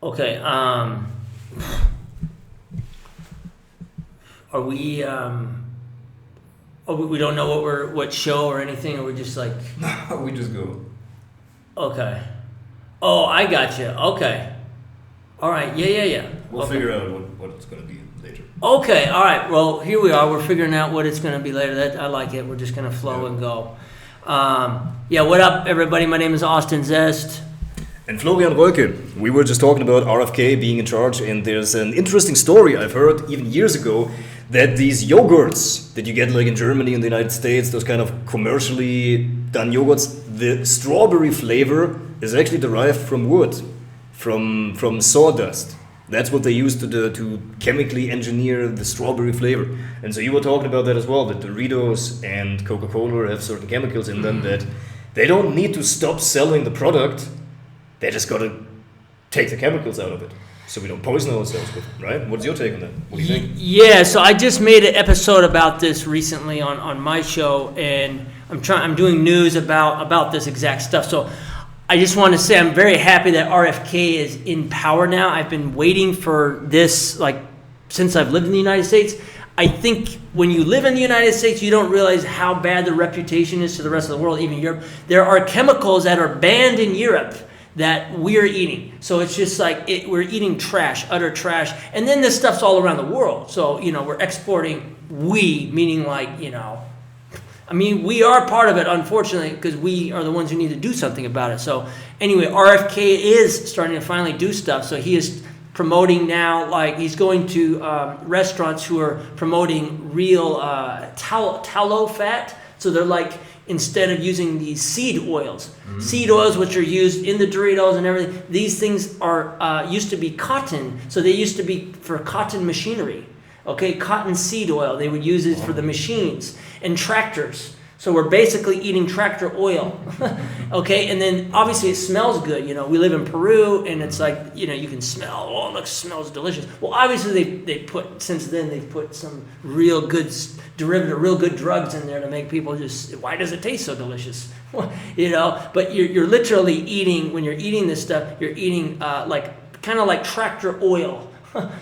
Okay. Are we? We don't know what show or anything, or we're just like. We just go. Okay. Oh, I got you. Okay. All right. Yeah. We'll okay. figure out what it's going to be later. Okay. All right. Well, here we are. We're figuring out what it's going to be later. I like it. We're just going to flow and go. What up, everybody? My name is Austin Zest. And Florian Röke. We were just talking about RFK being in charge, and there's an interesting story I've heard even years ago that these yogurts that you get like in Germany and the United States, those kind of commercially done yogurts, the strawberry flavor is actually derived from wood, from sawdust. That's what they use to chemically engineer the strawberry flavor. And so you were talking about that as well, that Doritos and Coca-Cola have certain chemicals in them that they don't need to stop selling the product. They just got to take the chemicals out of it so we don't poison ourselves with it, right? What's your take on that? What do you think? Yeah, so I just made an episode about this recently on my show, and I'm doing news about this exact stuff. So I just want to say I'm very happy that RFK is in power now. I've been waiting for this since I've lived in the United States. I think when you live in the United States, you don't realize how bad the reputation is to the rest of the world, even Europe. There are chemicals that are banned in Europe that we're eating. So it's just we're eating trash, utter trash. And then this stuff's all around the world. So, we're exporting, meaning we are part of it, unfortunately, because we are the ones who need to do something about it. So anyway, RFK is starting to finally do stuff. So he is promoting now, he's going to restaurants who are promoting real tallow fat. So they're instead of using these seed oils, which are used in the Doritos and everything, these things are used to be cotton. So they used to be for cotton machinery. Okay, cotton seed oil. They would use it for the machines and tractors. So we're basically eating tractor oil. Okay, and then obviously it smells good. We live in Peru, and it's you can smell, it smells delicious. Well, obviously they've put some real good derivative, real good drugs in there to make people why does it taste so delicious? But you're literally eating, when you're eating this stuff, you're eating kind of like tractor oil.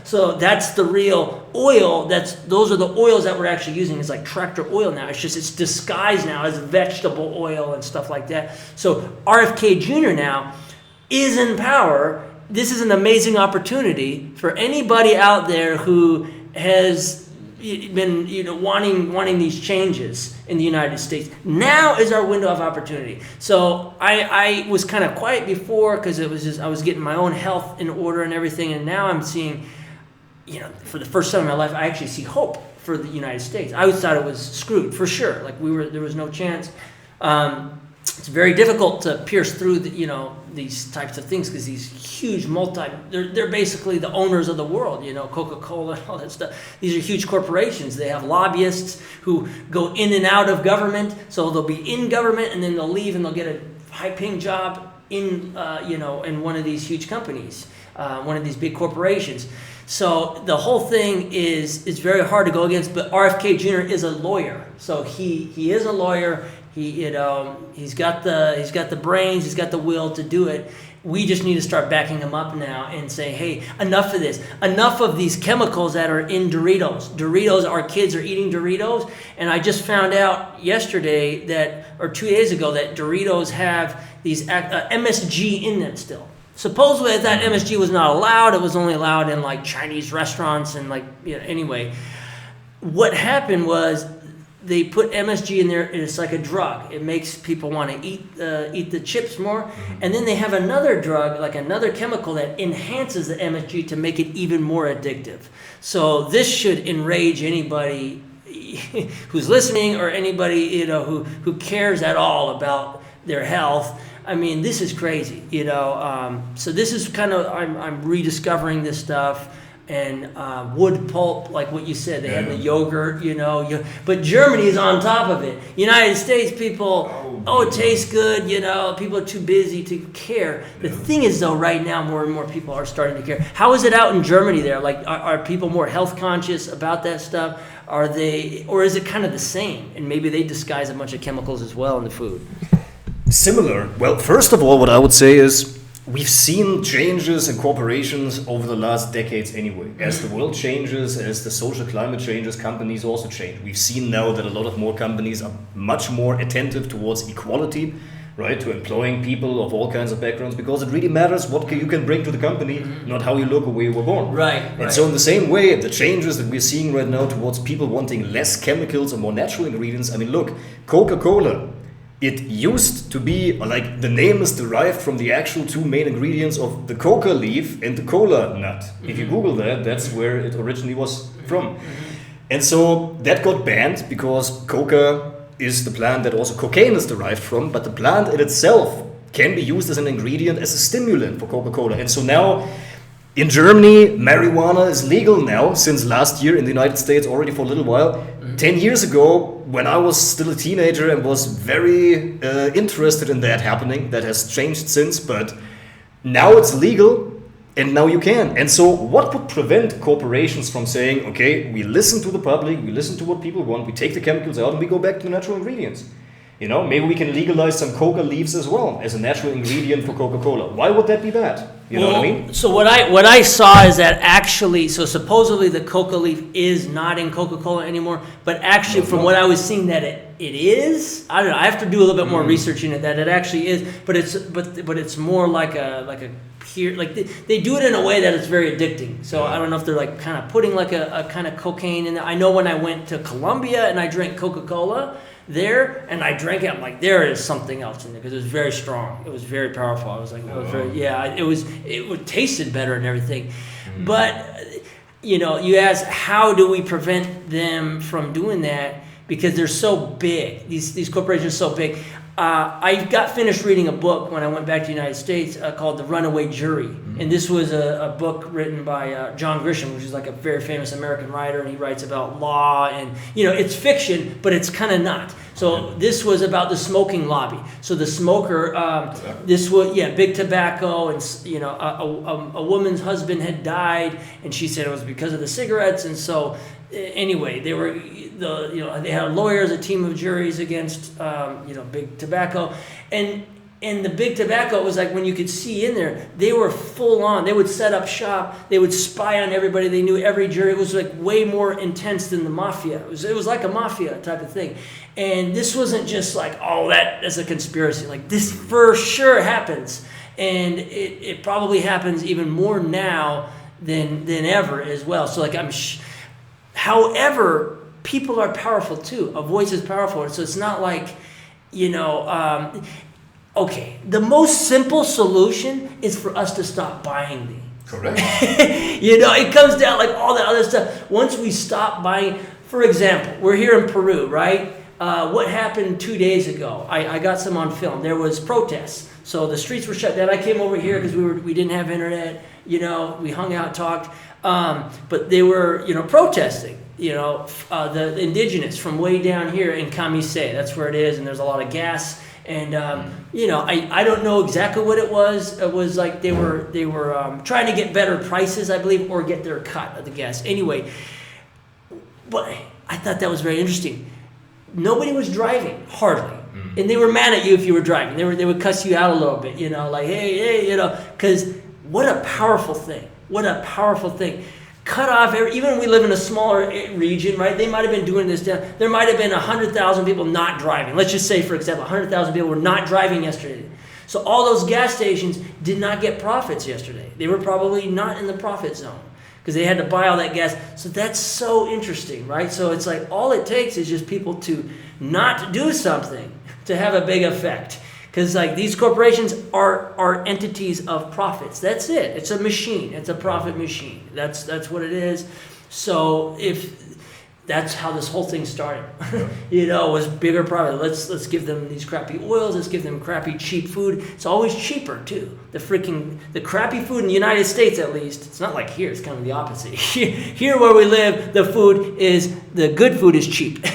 So that's the real oil. Those are the oils that we're actually using. It's like tractor oil now. It's disguised now as vegetable oil and stuff like that. So RFK Jr. now is in power. This is an amazing opportunity for anybody out there who has been wanting these changes in the United States. Now is our window of opportunity. So I was kind of quiet before because I was getting my own health in order and everything, and now I'm seeing, for the first time in my life, I actually see hope for the United States. I always thought it was screwed for sure. There was no chance. It's very difficult to pierce through these types of things because these huge they're basically the owners of the world, Coca-Cola and all that stuff. These are huge corporations. They have lobbyists who go in and out of government. So they'll be in government and then they'll leave and they'll get a high-paying job in one of these huge companies, one of these big corporations. So the whole thing is very hard to go against, but RFK Jr. is a lawyer. So he is a lawyer. He's got the brains, he's got the will to do it. We just need to start backing him up now and say, hey, enough of this. Enough of these chemicals that are in Doritos. Our kids are eating Doritos. And I just found out yesterday or 2 days ago that Doritos have these MSG in them still. Supposedly that MSG was not allowed. It was only allowed in Chinese restaurants and anyway. What happened was, they put MSG in there, and it's like a drug. It makes people want to eat the chips more. And then they have another drug, another chemical that enhances the MSG to make it even more addictive. So this should enrage anybody who's listening or anybody who cares at all about their health. I mean, this is crazy, So this is kind of I'm rediscovering this stuff. And wood pulp, like what you said, they had the yogurt, but Germany is on top of it. United States people, it tastes good, people are too busy to care. The thing is, though, right now, more and more people are starting to care. How is it out in Germany there? Are people more health conscious about that stuff? Or is it kind of the same? And maybe they disguise a bunch of chemicals as well in the food. Similar. Well, first of all, what I would say is, we've seen changes in corporations over the last decades anyway. As the world changes, as the social climate changes, companies also change. We've seen now that a lot of more companies are much more attentive towards equality, right? To employing people of all kinds of backgrounds, because it really matters what you can bring to the company, not how you look or where you were born. Right. So in the same way, the changes that we're seeing right now towards people wanting less chemicals and more natural ingredients. I mean, look, Coca-Cola. It used to be, like, the name is derived from the actual two main ingredients of the coca leaf and the cola nut. If you Google that, that's where it originally was from. And so that got banned because coca is the plant that also cocaine is derived from, but the plant in itself can be used as an ingredient, as a stimulant for Coca-Cola. And so now, in Germany, marijuana is legal now since last year, in the United States already for a little while. 10 years ago, when I was still a teenager and was very interested in that happening, that has changed since, but now it's legal and now you can. And so what would prevent corporations from saying, okay, we listen to the public, we listen to what people want, we take the chemicals out and we go back to the natural ingredients? You know, maybe we can legalize some coca leaves as well as a natural ingredient for Coca-Cola. Why would that be bad? You know what I mean? So what I saw is that actually, so supposedly the coca leaf is not in Coca-Cola anymore, but actually from what I was seeing that it is. I don't know. I have to do a little bit more research in it that it actually is, but it's more like a pure, like they do it in a way that it's very addicting. So I don't know if they're like kind of putting like a kind of cocaine in there. I know when I went to Colombia and I drank Coca-Cola there and I drank it, I'm like, there is something else in there because it was very strong. It was very powerful. I was like, it tasted better and everything. But you know, you ask, how do we prevent them from doing that? Because they're so big. These corporations are so big. I got finished reading a book when I went back to the United States called The Runaway Jury. And this was a book written by John Grisham, which is like a very famous American writer, and he writes about law and, you know, it's fiction, but it's kind of not. So this was about the smoking lobby. So the smoker, this was, big tobacco, and, you know, a woman's husband had died, and she said it was because of the cigarettes, and so anyway, they had lawyers, a team of juries against big tobacco, and the big tobacco was like, when you could see in there, they were full on. They would set up shop. They would spy on everybody. They knew every jury. It was like way more intense than the mafia. It was like a mafia type of thing. And this wasn't just like, oh, that is a conspiracy. Like, this for sure happens, and it probably happens even more now than ever as well. So like however, people are powerful too. A voice is powerful. So it's not like, okay, the most simple solution is for us to stop buying these. Correct. It comes down like all that other stuff. Once we stop buying, for example, we're here in Peru, right? What happened 2 days ago? I got some on film. There was protests. So the streets were shut down. I came over here because we didn't have internet. We hung out, talked. But they were, protesting. The indigenous from way down here in Camisay. That's where it is, and there's a lot of gas. And I don't know exactly what it was. It was like they were trying to get better prices, I believe, or get their cut of the gas. Anyway, but I thought that was very interesting. Nobody was driving, hardly. And they were mad at you if you were driving. They would cuss you out a little bit, like, hey, because what a powerful thing. What a powerful thing. Cut off, even when we live in a smaller region, right? They might have been doing this down. There might have been 100,000 people not driving. Let's just say, for example, 100,000 people were not driving yesterday. So all those gas stations did not get profits yesterday. They were probably not in the profit zone because they had to buy all that gas. So that's so interesting, right? So it's like all it takes is just people to not do something to have a big effect. Because like these corporations are entities of profits. That's it. It's a machine. It's a profit machine. That's what it is. So if that's how this whole thing started, was bigger profit. Let's give them these crappy oils. Let's give them crappy cheap food. It's always cheaper too. The crappy food in the United States, at least, it's not like here. It's kind of the opposite. Here where we live, the good food is cheap.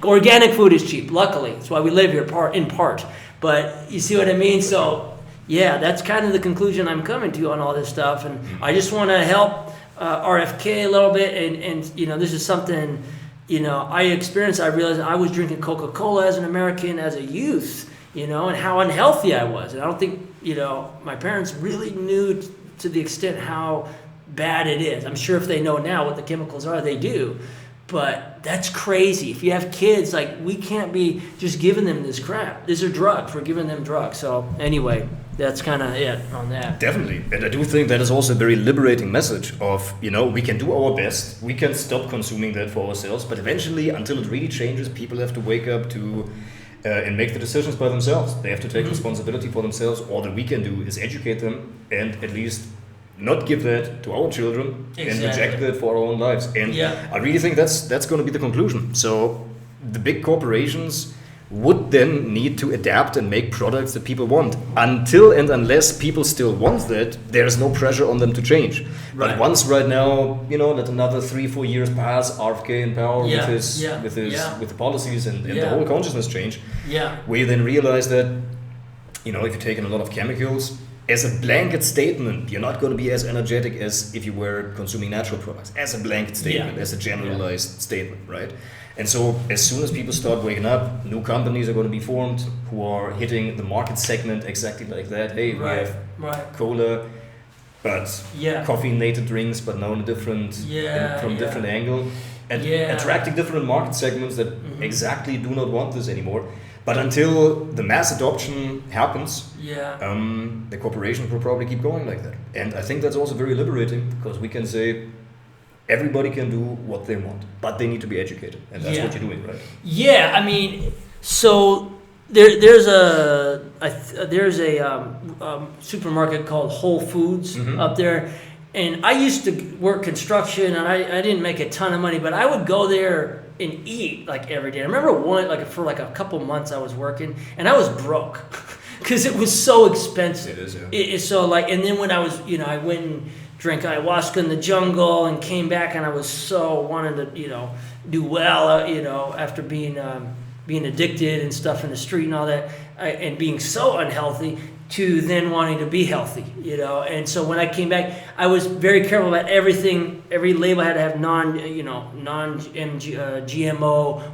Organic food is cheap. Luckily, that's why we live here in part. But you see what I mean? So, yeah, that's kind of the conclusion I'm coming to on all this stuff. And I just want to help RFK a little bit. And this is something, I experienced. I realized I was drinking Coca-Cola as an American, as a youth, and how unhealthy I was. And I don't think, my parents really knew to the extent how bad it is. I'm sure if they know now what the chemicals are, they do. But that's crazy. If you have kids, like, we can't be just giving them this crap. These are drugs. We're giving them drugs. So anyway, that's kind of it on that. Definitely. And I do think that is also a very liberating message of, we can do our best. We can stop consuming that for ourselves. But eventually, until it really changes, people have to wake up to and make the decisions by themselves. They have to take responsibility for themselves. All that we can do is educate them and at least not give that to our children and reject that for our own lives. And I really think that's going to be the conclusion. So the big corporations would then need to adapt and make products that people want. Until and unless people still want that, there's no pressure on them to change. Right. But once right now, let another 3-4 years pass, RFK in power with the policies and the whole consciousness change, where you then realize that, if you're taking a lot of chemicals, as a blanket statement, you're not going to be as energetic as if you were consuming natural products. As a blanket statement, as a generalized statement, right? And so as soon as people start waking up, new companies are going to be formed who are hitting the market segment exactly like that. Hey, we have cola, but caffeinated drinks, but now in a different, from different angle. And attracting different market segments that exactly do not want this anymore. But until the mass adoption happens, the corporations will probably keep going like that. And I think that's also very liberating because we can say everybody can do what they want, but they need to be educated. And that's what you're doing, right? Yeah, I mean, so there's a supermarket called Whole Foods up there. And I used to work construction, and I didn't make a ton of money, but I would go there and eat like every day. I remember for a couple months I was working, and I was broke because it was so expensive. It is, It's so and then when I was, I went and drank ayahuasca in the jungle and came back, and I was so wanting to, do well, after being addicted and stuff in the street and all that, and being so unhealthy, to then wanting to be healthy, And so when I came back, I was very careful about everything. Every label had to have non-GMO,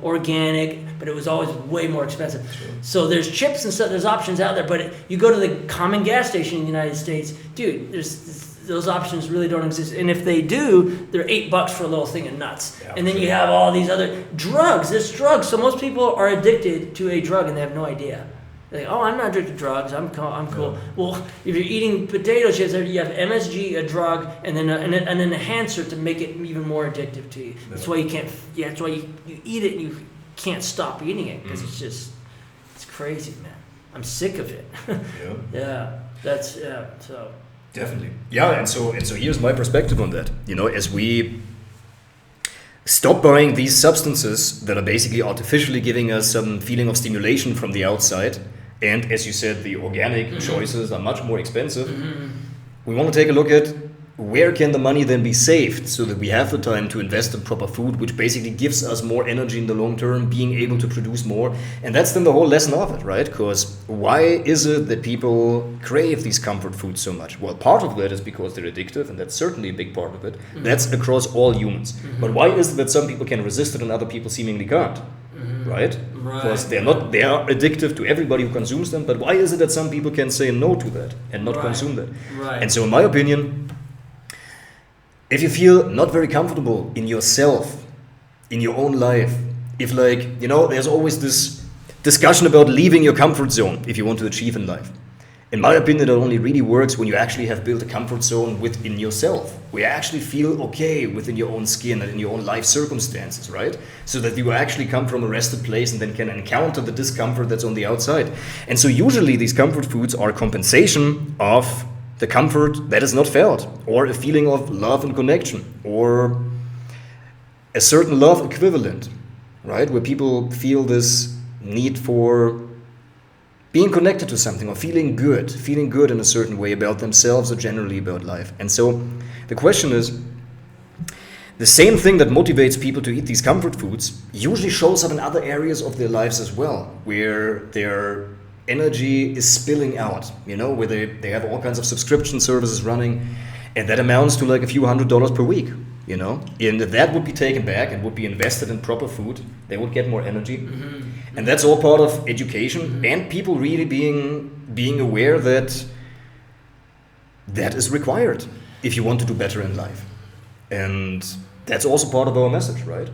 organic, but it was always way more expensive. Sure. So there's chips and stuff. There's options out there, but you go to the common gas station in the United States, dude. Those options really don't exist, and if they do, they're $8 for a little thing of nuts. Yeah, and then you have all these other drugs. There's drugs. So most people are addicted to a drug and they have no idea. They're like, I'm not addicted to drugs. I'm cool. Yeah. Well, if you're eating potato chips, you have MSG, a drug, and then an enhancer to make it even more addictive to you. Yeah. That's why you can't. Yeah, that's why you eat it and you can't stop eating it because it's crazy, man. I'm sick of it. So. Definitely. Yeah, and so here's my perspective on that. As we stop buying these substances that are basically artificially giving us some feeling of stimulation from the outside, and as you said, the organic choices are much more expensive, we want to take a look at where can the money then be saved so that we have the time to invest in proper food, which basically gives us more energy in the long term, being able to produce more. And that's then the whole lesson of it, right? Because why is it that people crave these comfort foods so much? Well, part of that is because they're addictive, and that's certainly a big part of it. That's across all humans. But why is it that some people can resist it and other people seemingly can't? Right? Because they are addictive to everybody who consumes them, but why is it that some people can say no to that and not consume that? Right. And so in my opinion, if you feel not very comfortable in yourself, in your own life, if there's always this discussion about leaving your comfort zone if you want to achieve in life. In my opinion, it only really works when you actually have built a comfort zone within yourself, where you actually feel okay within your own skin and in your own life circumstances, right? So that you actually come from a rested place and then can encounter the discomfort that's on the outside. And so usually these comfort foods are compensation of the comfort that is not felt, or a feeling of love and connection, or a certain love equivalent, right? Where people feel this need for being connected to something or feeling good in a certain way about themselves or generally about life. And so the question is, the same thing that motivates people to eat these comfort foods usually shows up in other areas of their lives as well, where their energy is spilling out, where they have all kinds of subscription services running, and that amounts to like a few $100s per week, you know, and if that would be taken back and would be invested in proper food, they would get more energy. And that's all part of education and people really being aware that that is required if you want to do better in life. And that's also part of our message, right?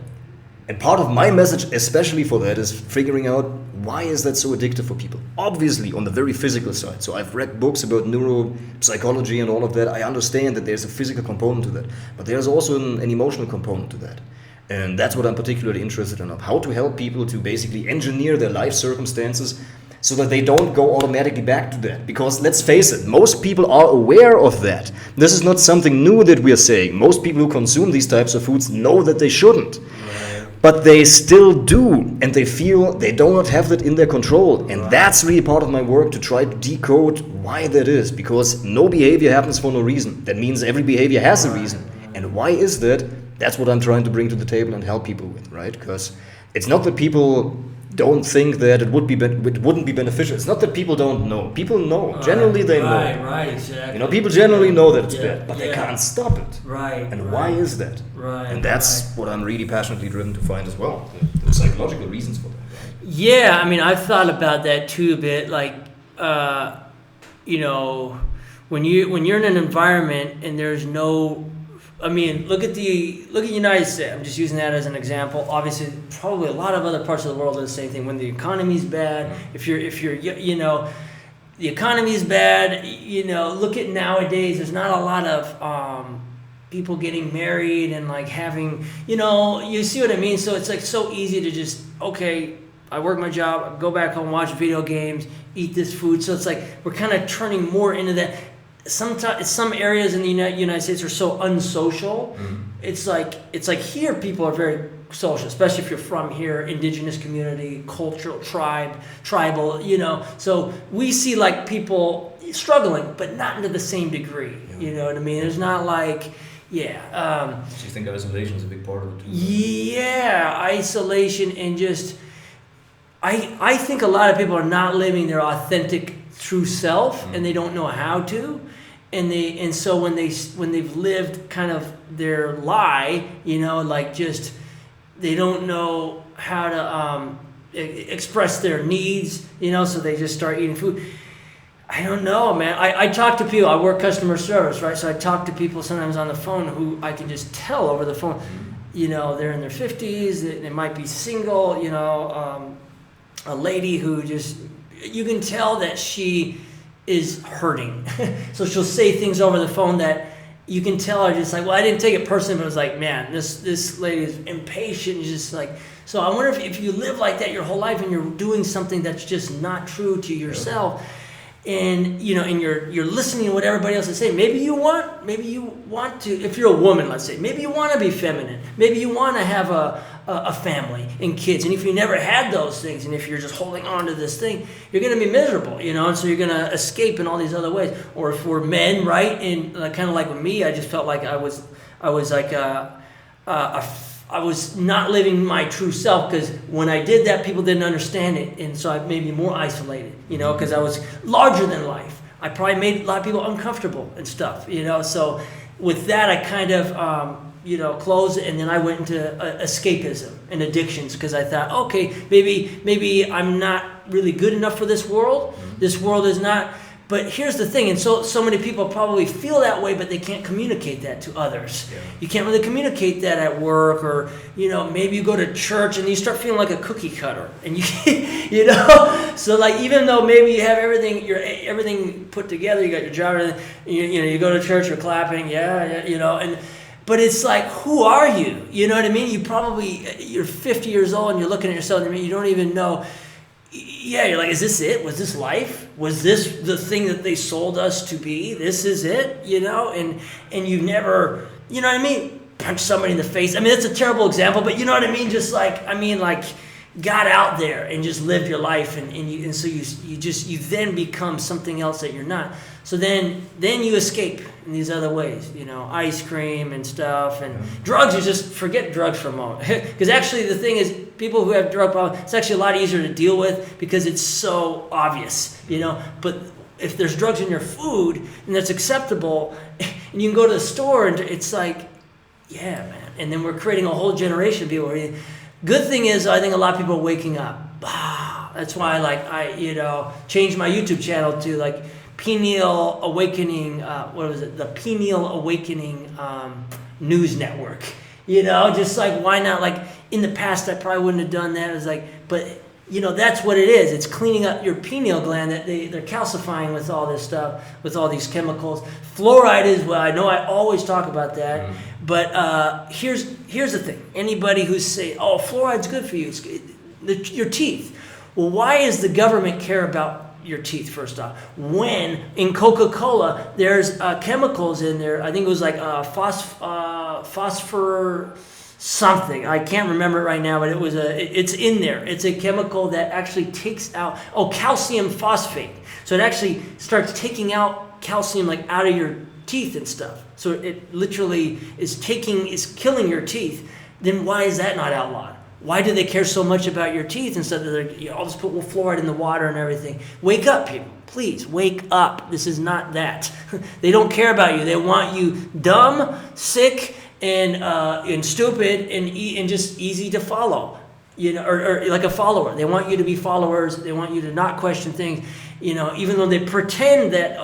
And part of my message, especially for that, is figuring out why is that so addictive for people? Obviously, on the very physical side. So I've read books about neuropsychology and all of that. I understand that there's a physical component to that. But there's also an emotional component to that. And that's what I'm particularly interested in, how to help people to basically engineer their life circumstances so that they don't go automatically back to that. Because let's face it, most people are aware of that. This is not something new that we are saying. Most people who consume these types of foods know that they shouldn't. But they still do, and they feel they do not have that in their control. And that's really part of my work, to try to decode why that is. Because no behavior happens for no reason. That means every behavior has a reason. And why is that? That's what I'm trying to bring to the table and help people with, right? Because it's not that people don't think that it wouldn't be beneficial. It's not that people don't know. People know. Generally, they know. Right, exactly. You know, people generally know that it's bad, but they can't stop it. Right. And why is that? Right. And that's what I'm really passionately driven to find as well. The psychological reasons for that. Right? Yeah, I mean, I've thought about that too a bit. Like, you know, when you're in an environment and there's no, I mean, look at the United States. I'm just using that as an example. Obviously, probably a lot of other parts of the world are the same thing. When the economy's bad, if you're you know, the economy's bad. You know, look at nowadays. There's not a lot of people getting married and like having, you know, you see what I mean. So it's like so easy to just, okay, I work my job, go back home, watch video games, eat this food. So it's like we're kind of turning more into that. Sometimes some areas in the United States are so unsocial. It's like here people are very social, especially if you're from here, indigenous community, cultural, tribal, you know. So we see like people struggling, but not to the same degree. You know what I mean? There's not like, So you think isolation is a big part of it too? Yeah, isolation and just, I think a lot of people are not living their authentic true self, and they don't know how to. And so when they've lived kind of their lie, you know, like just they don't know how to express their needs, you know, so they just start eating food. I don't know, man. I talk to people. I work customer service, right? So I talk to people sometimes on the phone who I can just tell over the phone, you know, they're in their 50s, they might be single, you know, a lady who just, you can tell that she is hurting. So she'll say things over the phone that you can tell are just like, well, I didn't take it personally, but it was like, man, this lady is impatient. It's just like, so I wonder if you live like that your whole life and you're doing something that's just not true to yourself, and you know, and you're listening to what everybody else is saying. Maybe you want to, if you're a woman, let's say, maybe you want to be feminine. Maybe you want to have a family and kids. And if you never had those things, and if you're just holding on to this thing, you're going to be miserable, you know. And so you're going to escape in all these other ways. Or if we're men, right, and kind of like with me, I just felt like I was like I was not living my true self, because when I did that, people didn't understand it, and so I made me more isolated, you know, because I was larger than life. I probably made a lot of people uncomfortable and stuff, you know. So with that, I kind of, you know, closed, and then I went into escapism and addictions, because I thought, okay, maybe I'm not really good enough for this world. This world is not. But here's the thing, and so many people probably feel that way, but they can't communicate that to others. Yeah. You can't really communicate that at work, or, you know, maybe you go to church and you start feeling like a cookie cutter, and you know, so like even though maybe you have everything put together, you got your job, you know, you go to church, you're clapping, you know, but it's like, who are you? You know what I mean? You're 50 years old and you're looking at yourself and you don't even know. Yeah, you're like, is this it? Was this life? Was this the thing that they sold us to be? This is it, you know? And you've never, you know what I mean? Punch somebody in the face. I mean, that's a terrible example, but you know what I mean? Just like, I mean, like, got out there and just lived your life, and so you then become something else that you're not. So then you escape in these other ways, you know, ice cream and stuff, and drugs. You just forget drugs for a moment, because actually the thing is, people who have drug problems, it's actually a lot easier to deal with because it's so obvious, you know. But if there's drugs in your food and that's acceptable, and you can go to the store and it's like, Yeah, man. And then we're creating a whole generation of people. Good thing is, I think a lot of people are waking up. That's why, I changed my YouTube channel to like Pineal Awakening. What was it? The Pineal Awakening News Network. Just like, why not? Like in the past, I probably wouldn't have done that. It was like, but that's what it is. It's cleaning up your pineal gland that they're calcifying with all this stuff, with all these chemicals. Fluoride is, well, I know I always talk about that, but here's the thing. Anybody who's saying, oh, fluoride's good for you, your teeth. Well, why does the government care about your teeth, first off? When in Coca-Cola, there's chemicals in there, I think it was like phosphor something. I can't remember it right now, but it's in there. It's a chemical that actually takes out, calcium phosphate. So it actually starts taking out calcium like out of your teeth and stuff. So it literally is killing your teeth. Then why is that not outlawed? Why do they care so much about your teeth instead of I'll just put fluoride in the water and everything? Wake up, people. Please, wake up. This is not that. They don't care about you. They want you dumb, sick, and stupid, and just easy to follow. Or like a follower. They want you to be followers. They want you to not question things. Even though they pretend that,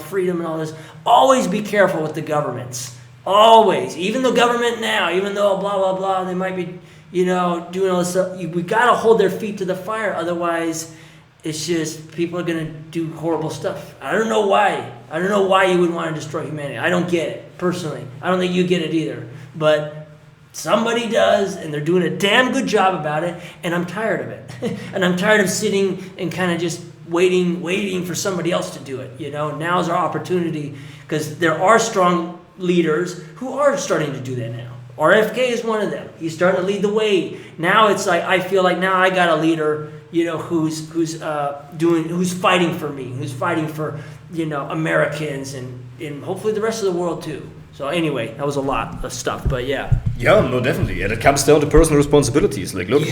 freedom and all this. Always be careful with the governments. Always. Even the government now, even though blah, blah, blah, they might be doing all this stuff. We got to hold their feet to the fire. Otherwise, it's just people are going to do horrible stuff. I don't know why. I don't know why you would want to destroy humanity. I don't get it, personally. I don't think you get it either. But somebody does, and they're doing a damn good job about it, and I'm tired of it. And I'm tired of sitting and kind of just waiting for somebody else to do it. Now's our opportunity, because there are strong leaders who are starting to do that now. RFK is one of them. He's starting to lead the way. Now it's like, I feel like now I got a leader, who's fighting for me, who's fighting for, Americans and hopefully the rest of the world too. So anyway, that was a lot of stuff, but yeah. Yeah, no, definitely. And it comes down to personal responsibilities. Like, look,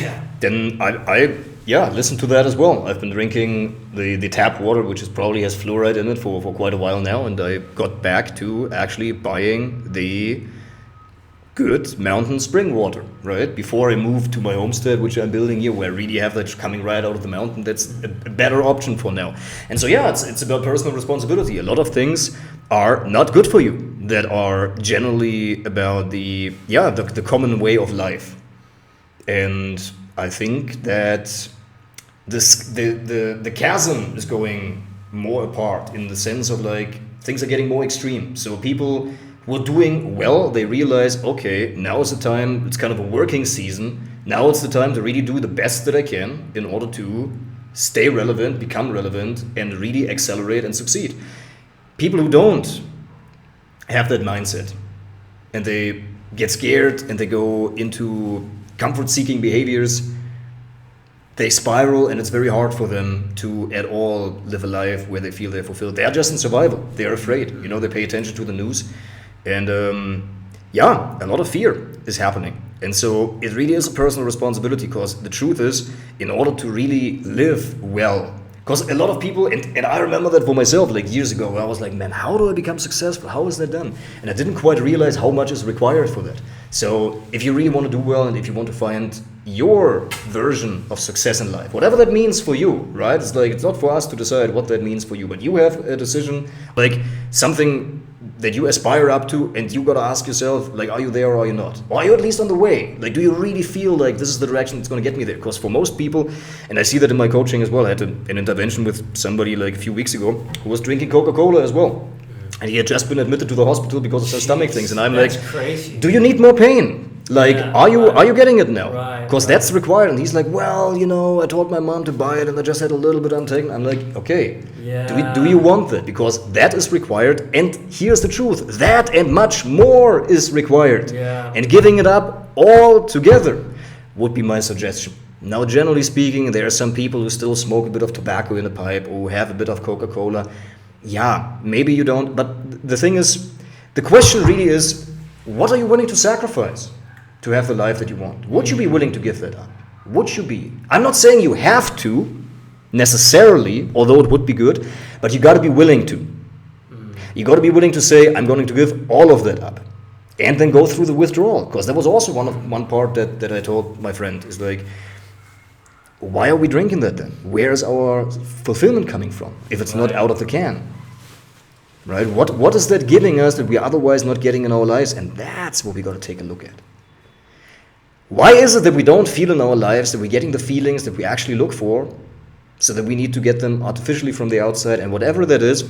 then I listen to that as well. I've been drinking the tap water, which probably has fluoride in it for quite a while now, and I got back to actually buying the good mountain spring water, right? Before I moved to my homestead, which I'm building here, where I really have that coming right out of the mountain. That's a better option for now. And so, it's about personal responsibility. A lot of things are not good for you, that are generally about the common way of life. And I think that the chasm is going more apart, in the sense of like things are getting more extreme. So people who are doing well, they realize, okay, now is the time, it's kind of a working season. Now it's the time to really do the best that I can in order to stay relevant, become relevant, and really accelerate and succeed. People who don't have that mindset, and they get scared and they go into comfort-seeking behaviors, they spiral, and it's very hard for them to at all live a life where they feel they're fulfilled. They are just in survival. They're afraid. They pay attention to the news. And a lot of fear is happening. And so it really is a personal responsibility, because the truth is, in order to really live well, because a lot of people, and I remember that for myself, like years ago, where I was like, man, how do I become successful? How is that done? And I didn't quite realize how much is required for that. So if you really want to do well, and if you want to find your version of success in life, whatever that means for you, right? It's like, it's not for us to decide what that means for you, but you have a decision, like something that you aspire up to, and you gotta ask yourself, like, are you there or are you not? Or are you at least on the way? Like, do you really feel like this is the direction that's gonna get me there? Because for most people, and I see that in my coaching as well, I had an intervention with somebody like a few weeks ago who was drinking Coca-Cola as well. And he had just been admitted to the hospital because of some stomach things. And I'm like, crazy. Do you need more pain? Like, are you getting it now? Because that's required. And he's like, well, I told my mom to buy it and I just had a little bit untaken. I'm like, okay, do you want that? Because that is required. And here's the truth, that and much more is required. And giving it up all together would be my suggestion. Now, generally speaking, there are some people who still smoke a bit of tobacco in the pipe or have a bit of Coca-Cola. Yeah, maybe you don't. But the thing is, the question really is, what are you willing to sacrifice to have the life that you want? Would you be willing to give that up? Would you be? I'm not saying you have to, necessarily, although it would be good, but you got to be willing to. You got to be willing to say, I'm going to give all of that up. and then go through the withdrawal. Because that was also one part that I told my friend, is like, why are we drinking that then? Where's our fulfillment coming from if it's not out of the can? Right? What is that giving us that we're otherwise not getting in our lives? And that's what we got to take a look at. Why is it that we don't feel in our lives that we're getting the feelings that we actually look for, so that we need to get them artificially from the outside? And whatever that is,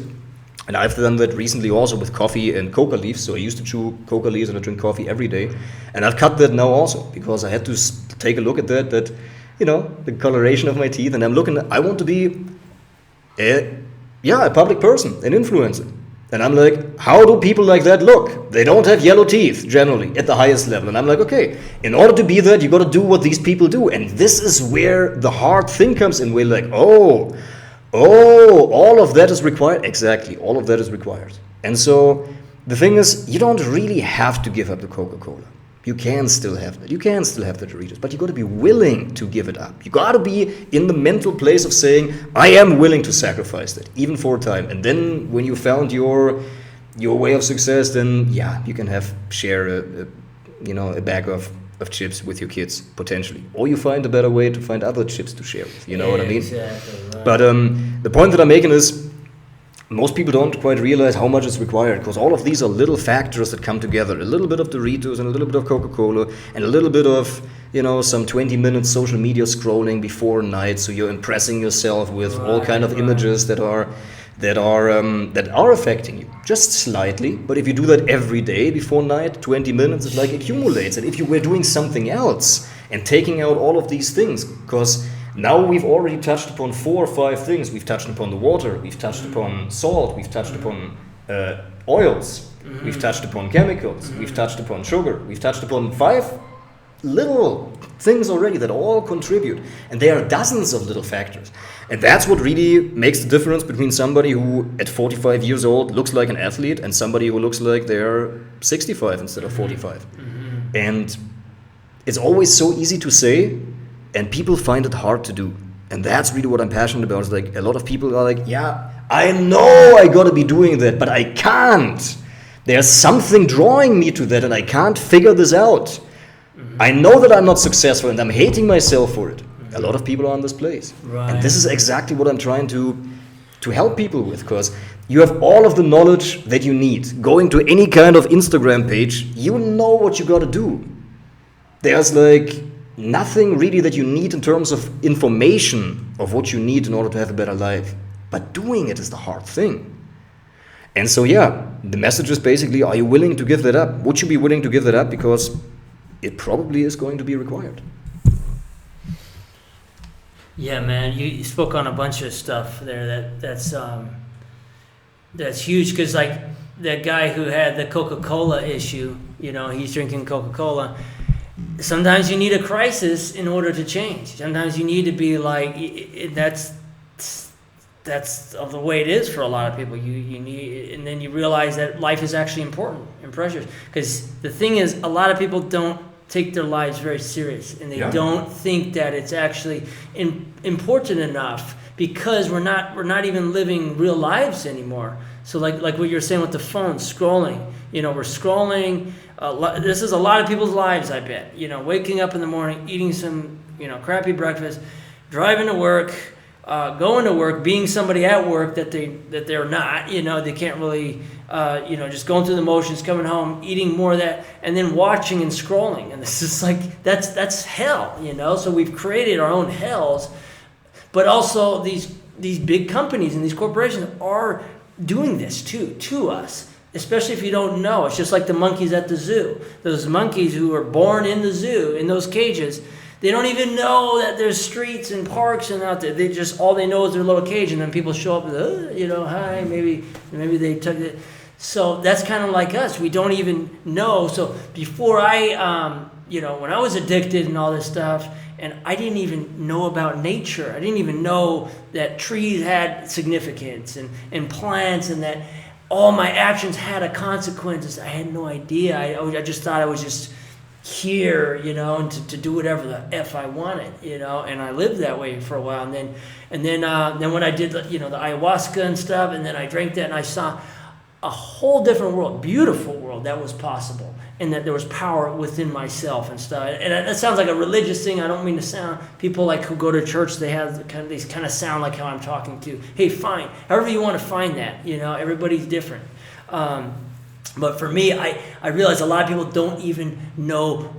and I've done that recently also with coffee and coca leaves. So I used to chew coca leaves and I drink coffee every day. And I've cut that now also, because I had to take a look at that, the coloration of my teeth. And I want to be a public person, an influencer. And I'm like, how do people like that look? They don't have yellow teeth, generally, at the highest level. And I'm like, okay, in order to be that, you got to do what these people do. And this is where the hard thing comes in. We're like, oh, all of that is required. Exactly, all of that is required. And so the thing is, you don't really have to give up the Coca-Cola. You can still have that. You can still have the Doritos, but you got to be willing to give it up. You got to be in the mental place of saying, I am willing to sacrifice that, even for a time. And then when you found your way of success, then you can share a bag of chips with your kids, potentially. Or you find a better way to find other chips to share with. You know what I mean? Exactly. Right. But the point that I'm making is, most people don't quite realize how much is required, because all of these are little factors that come together. A little bit of Doritos and a little bit of Coca-Cola and a little bit of, some 20 minutes social media scrolling before night. So you're impressing yourself with all kind of images that are affecting you, just slightly. But if you do that every day before night, 20 minutes, it like accumulates. And if you were doing something else and taking out all of these things, because now we've already touched upon 4 or 5 things. We've touched upon the water, we've touched upon salt, we've touched upon oils, we've touched upon chemicals, we've touched upon sugar, we've touched upon 5 little things already that all contribute. And there are dozens of little factors. And that's what really makes the difference between somebody who at 45 years old looks like an athlete and somebody who looks like they're 65 instead of 45. And it's always so easy to say, and people find it hard to do. And that's really what I'm passionate about. It's like, a lot of people are like, I know I gotta be doing that, but I can't. There's something drawing me to that and I can't figure this out. I know that I'm not successful and I'm hating myself for it. A lot of people are in this place. Right. And this is exactly what I'm trying to help people with, because you have all of the knowledge that you need. Going to any kind of Instagram page, you know what you gotta do. There's like nothing really that you need in terms of information of what you need in order to have a better life. But doing it is the hard thing. And so the message is basically, are you willing to give that up? Would you be willing to give that up? Because it probably is going to be required. Yeah, man, you spoke on a bunch of stuff there that's huge, because like that guy who had the Coca-Cola issue, he's drinking Coca-Cola. Sometimes you need a crisis in order to change. Sometimes you need to be like, that's the way it is for a lot of people. You need, and then you realize that life is actually important and precious. Because the thing is, a lot of people don't take their lives very serious, and they don't think that it's actually important enough, because we're not even living real lives anymore. So like what you're saying with the phone, scrolling. We're scrolling. This is a lot of people's lives, I bet. Waking up in the morning, eating some, crappy breakfast, driving to work, going to work, being somebody at work that they're not. They can't really, just going through the motions, coming home, eating more of that, and then watching and scrolling. And this is like, that's hell. So we've created our own hells, but also these big companies and these corporations are doing this too to us. Especially if you don't know. It's just like the monkeys at the zoo. Those monkeys who are born in the zoo, in those cages, they don't even know that there's streets and parks and out there. All they know is their little cage, and then people show up and, hi, maybe they took it. So that's kind of like us. We don't even know. So before I, when I was addicted and all this stuff, and I didn't even know about nature. I didn't even know that trees had significance and plants, and that all my actions had a consequence. I had no idea. I just thought I was just here, and to do whatever the F I wanted, and I lived that way for a while. And then when I did, the ayahuasca and stuff, and then I drank that, and I saw a whole different world, beautiful world that was possible, and that there was power within myself and stuff. And that sounds like a religious thing. I don't mean to sound, people like who go to church, they kind of sound like how I'm talking to. Hey, fine, however you want to find that, everybody's different. But for me, I realize a lot of people don't even know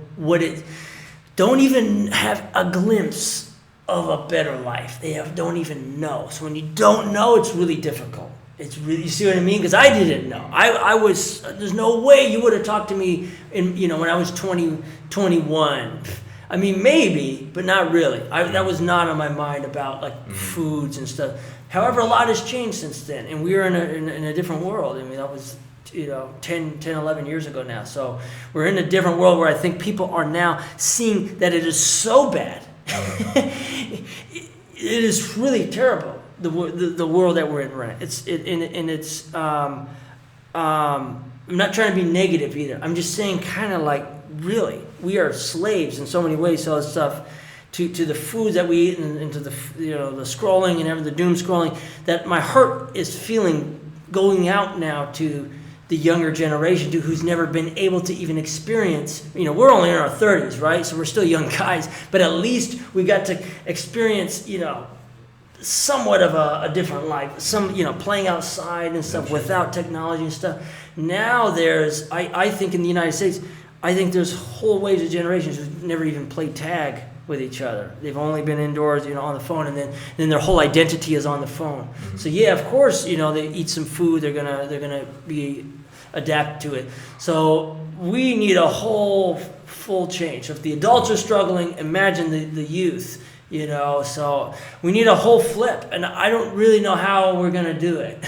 don't even have a glimpse of a better life. Don't even know. So when you don't know, it's really difficult. It's really, you see what I mean? Because I didn't know. There's no way you would have talked to me when I was 21. I mean, maybe, but not really. That was not on my mind about like foods and stuff. However, a lot has changed since then, and we are in a different world. I mean, that was 10, 11 years ago now. So we're in a different world where I think people are now seeing that it is so bad. It is really terrible. The world that we're in right now. I'm not trying to be negative either. I'm just saying kind of like, really, we are slaves in so many ways, so stuff, to the foods that we eat and to the scrolling and everything, the doom scrolling, that my heart is feeling going out now to the younger generation who's never been able to even experience, we're only in our 30s, right? So we're still young guys, but at least we got to experience, somewhat of a different life, playing outside and stuff without technology and stuff. Now I think in the United States, I think there's whole waves of generations who've never even played tag with each other. They've only been indoors, on the phone, and then their whole identity is on the phone. Mm-hmm. So yeah, of course, they eat some food, they're gonna be adapt to it. So we need a whole full change. So if the adults are struggling, imagine the youth. So we need a whole flip, and I don't really know how we're gonna do it.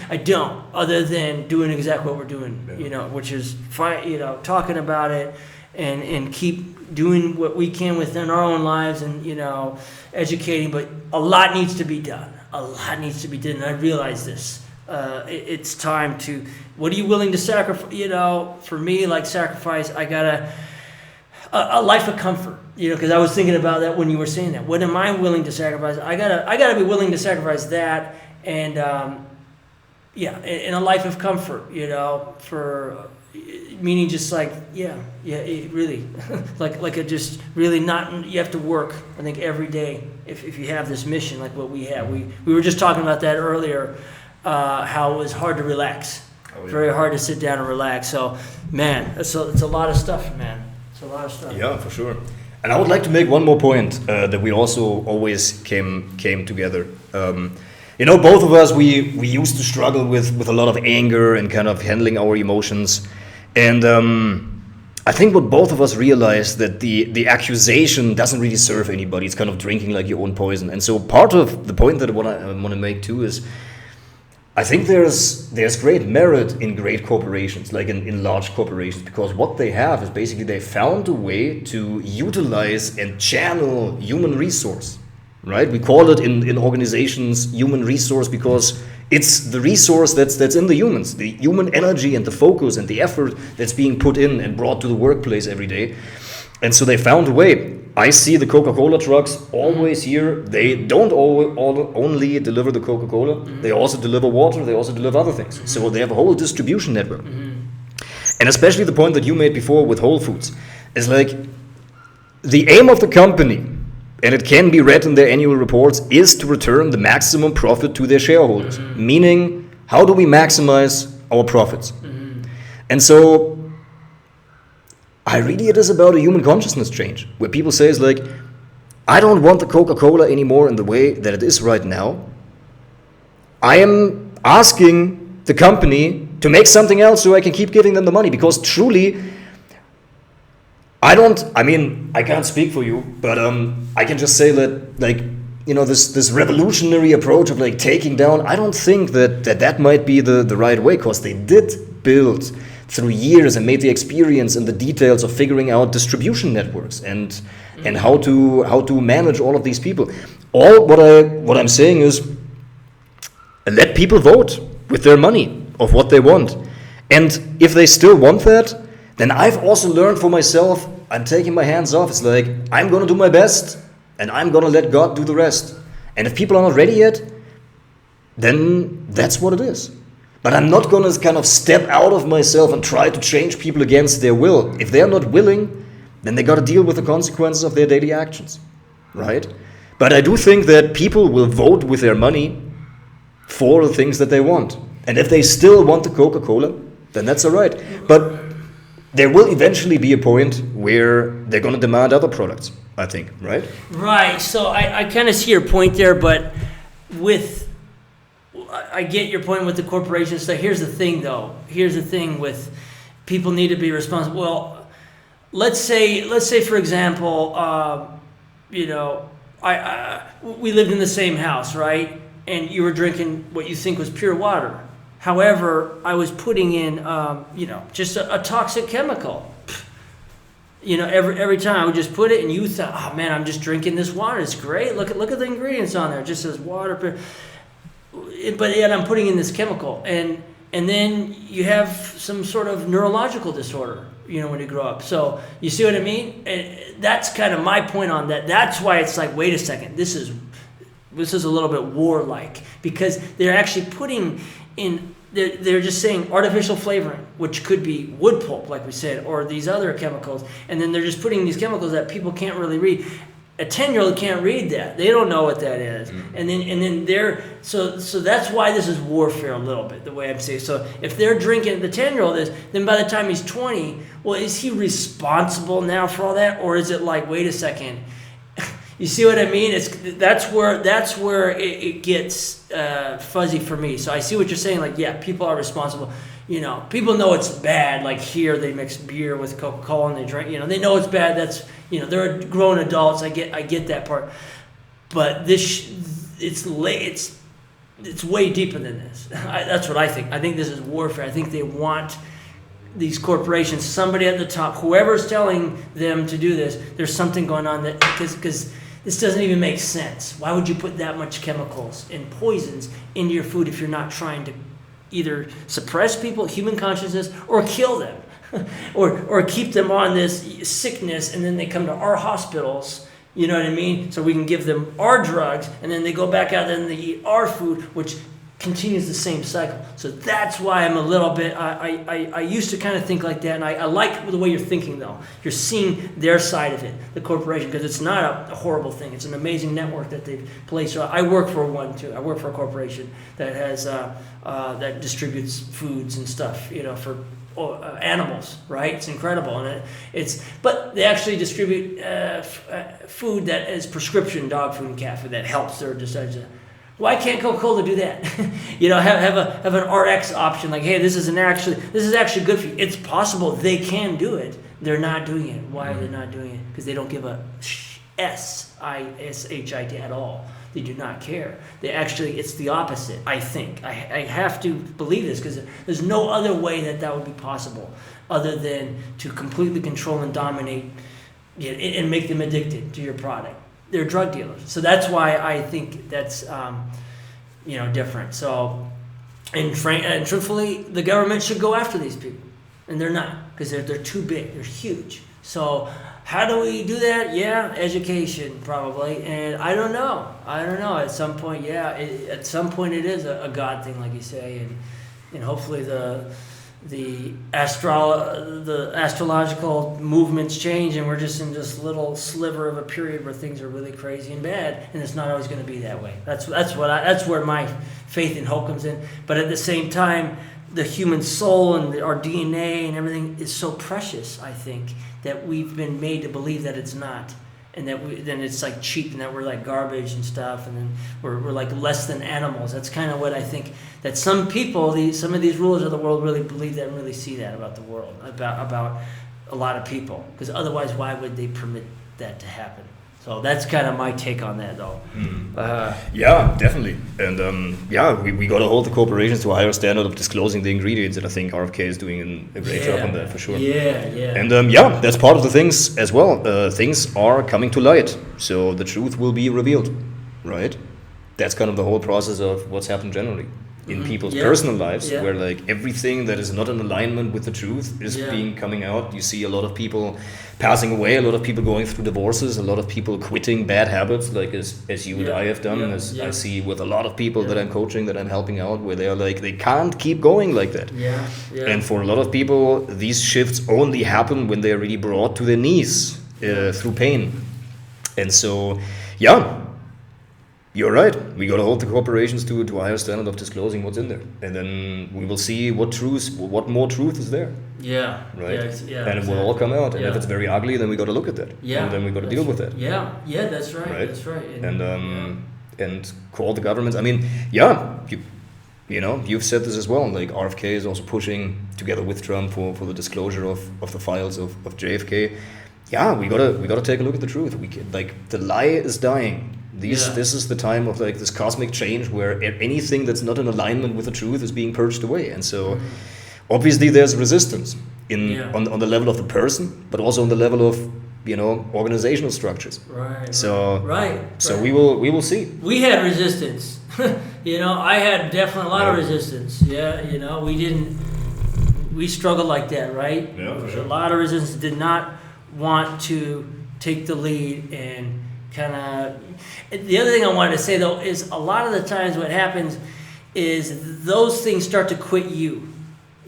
I don't, other than doing exactly what we're doing, which is talking about it and keep doing what we can within our own lives and educating. But a lot needs to be done. A lot needs to be done, and I realize this. It's time to. What are you willing to sacrifice? For me, like sacrifice, I gotta. A life of comfort, because I was thinking about that when you were saying that. What am I willing to sacrifice? I gotta be willing to sacrifice that, and in a life of comfort, for meaning just like it really, like it just really not. You have to work. I think every day if you have this mission like what we have. We were just talking about that earlier, how it was hard to relax, very hard to sit down and relax. So man, it's a lot of stuff, man. It's a lot of stuff. Yeah, for sure. And I would like to make one more point that we also always came together. Both of us, we used to struggle with a lot of anger and kind of handling our emotions. And I think what both of us realized that the accusation doesn't really serve anybody. It's kind of drinking like your own poison. And so part of the point that I want to make too is I think there's great merit in great corporations, like in large corporations, because what they have is basically they found a way to utilize and channel human resource, right? We call it in organizations human resource because it's the resource that's in the humans, the human energy and the focus and the effort that's being put in and brought to the workplace every day. And so they found a way. I see the Coca-Cola trucks always here. They don't only deliver the Coca-Cola. Mm-hmm. They also deliver water. They also deliver other things. Mm-hmm. So they have a whole distribution network. Mm-hmm. And especially the point that you made before with Whole Foods is like the aim of the company, and it can be read in their annual reports, is to return the maximum profit to their shareholders. Mm-hmm. Meaning, how do we maximize our profits? Mm-hmm. And so it is about a human consciousness change, where people say is like, I don't want the Coca-Cola anymore in the way that it is right now. I am asking the company to make something else so I can keep giving them the money, because truly, I can't speak for you, but I can just say that, like, this revolutionary approach of like taking down, I don't think that might be the right way, because they did build through years and made the experience and the details of figuring out distribution networks and how to manage all of these people. All what I'm saying is let people vote with their money of what they want. And if they still want that, then I've also learned for myself, I'm taking my hands off. It's like, I'm going to do my best and I'm going to let God do the rest. And if people are not ready yet, then that's what it is. But I'm not going to kind of step out of myself and try to change people against their will. If they're not willing, then they got to deal with the consequences of their daily actions, right? But I do think that people will vote with their money for the things that they want. And if they still want the Coca-Cola, then that's all right. But there will eventually be a point where they're going to demand other products, I think, right? Right. So I kind of see your point there, but I get your point with the corporations. So here's the thing, though. Here's the thing with people need to be responsible. Well, let's say for example, we lived in the same house, right? And you were drinking what you think was pure water. However, I was putting in, just a toxic chemical. Every time I would just put it, and you thought, oh man, I'm just drinking this water. It's great. Look at the ingredients on there. It just says water. But yet I'm putting in this chemical, and then you have some sort of neurological disorder, when you grow up. So you see what I mean? And that's kind of my point on that. That's why it's like, wait a second, this is a little bit warlike, because they're actually putting in. They're just saying artificial flavoring, which could be wood pulp, like we said, or these other chemicals, and then they're just putting these chemicals that people can't really read. A 10-year-old can't read that. They don't know what that is. And then they're so that's why this is warfare a little bit, the way I'm saying. So if they're drinking, the 10-year-old is, then by the time he's 20, well, is he responsible now for all that, or is it like, wait a second? You see what I mean? That's where it gets fuzzy for me. So I see what you're saying. Like, yeah, people are responsible. People know it's bad. Like here, they mix beer with Coca-Cola and they drink. They know it's bad. That's they're grown adults. I get that part. But it's way deeper than this. That's what I think. I think this is warfare. I think they want these corporations, somebody at the top, whoever's telling them to do this. There's something going on that because. This doesn't even make sense. Why would you put that much chemicals and poisons into your food if you're not trying to either suppress people, human consciousness, or kill them, or keep them on this sickness, and then they come to our hospitals, you know what I mean? So we can give them our drugs, and then they go back out and they eat our food, which continues the same cycle. So that's why I'm a little bit, I used to kind of think like that, and I like the way you're thinking, though. You're seeing their side of it, the corporation, because it's not a horrible thing. It's an amazing network that they've placed. So I work for one, too. I work for a corporation that has, that distributes foods and stuff, for animals, right? It's incredible. And but they actually distribute food that is prescription dog food and cat food that helps their decision. Why can't Coca-Cola do that? Have an RX option, like, hey, this is actually good for you. It's possible they can do it. They're not doing it. Why are they not doing it? Because they don't give a SISHIT at all. They do not care. It's the opposite, I think. I have to believe this, because there's no other way that would be possible other than to completely control and dominate and make them addicted to your product. They're drug dealers. So that's why I think that's, different. So, and truthfully, the government should go after these people. And they're not, because they're too big. They're huge. So how do we do that? Yeah, education, probably. And I don't know. At some point, at some point it is a God thing, like you say. And hopefully the astrological movements change, and we're just in this little sliver of a period where things are really crazy and bad, and it's not always going to be that way. That's where my faith and hope comes in. But at the same time, the human soul and our DNA and everything is so precious, I think, that we've been made to believe that it's not. And then it's like cheap, and that we're like garbage and stuff, and then we're like less than animals. That's kind of what I think, that some people, some of these rulers of the world really believe that and really see that about the world, about a lot of people. Because otherwise, why would they permit that to happen? So that's kind of my take on that, though. Yeah, definitely. And we got to hold the corporations to a higher standard of disclosing the ingredients, and I think RFK is doing a great job on that, for sure. Yeah. And that's part of the things as well. Things are coming to light, so the truth will be revealed, right? That's kind of the whole process of what's happened generally. in people's personal lives, Yeah. where like everything that is not in alignment with the truth is coming out. You see a lot of people passing away, a lot of people going through divorces, a lot of people quitting bad habits, like as you and I have done, as I see with a lot of people that I'm coaching, that I'm helping out, where they are like, they can't keep going like that. And for a lot of people, these shifts only happen when they are really brought to their knees through pain. And so, you're right. We got to hold the corporations to a higher standard of disclosing what's in there, and then we will see what more truth is there. Right. And it will all come out. And if it's very ugly, then we got to look at that. And then we got to deal with that. That's right. That's right. And call the governments. I mean, you've said this as well. Like RFK is also pushing together with Trump for the disclosure of the files of JFK. We gotta take a look at the truth. The lie is dying. This is the time of like this cosmic change where anything that's not in alignment with the truth is being purged away. And so obviously there's resistance on the level of the person, but also on the level of organizational structures. So we will see. We had resistance. I had definitely a lot of resistance. We struggled like that, right? For sure. A lot of resistance, did not want to take the lead and kind of. The other thing I wanted to say though is a lot of the times what happens is those things start to quit you.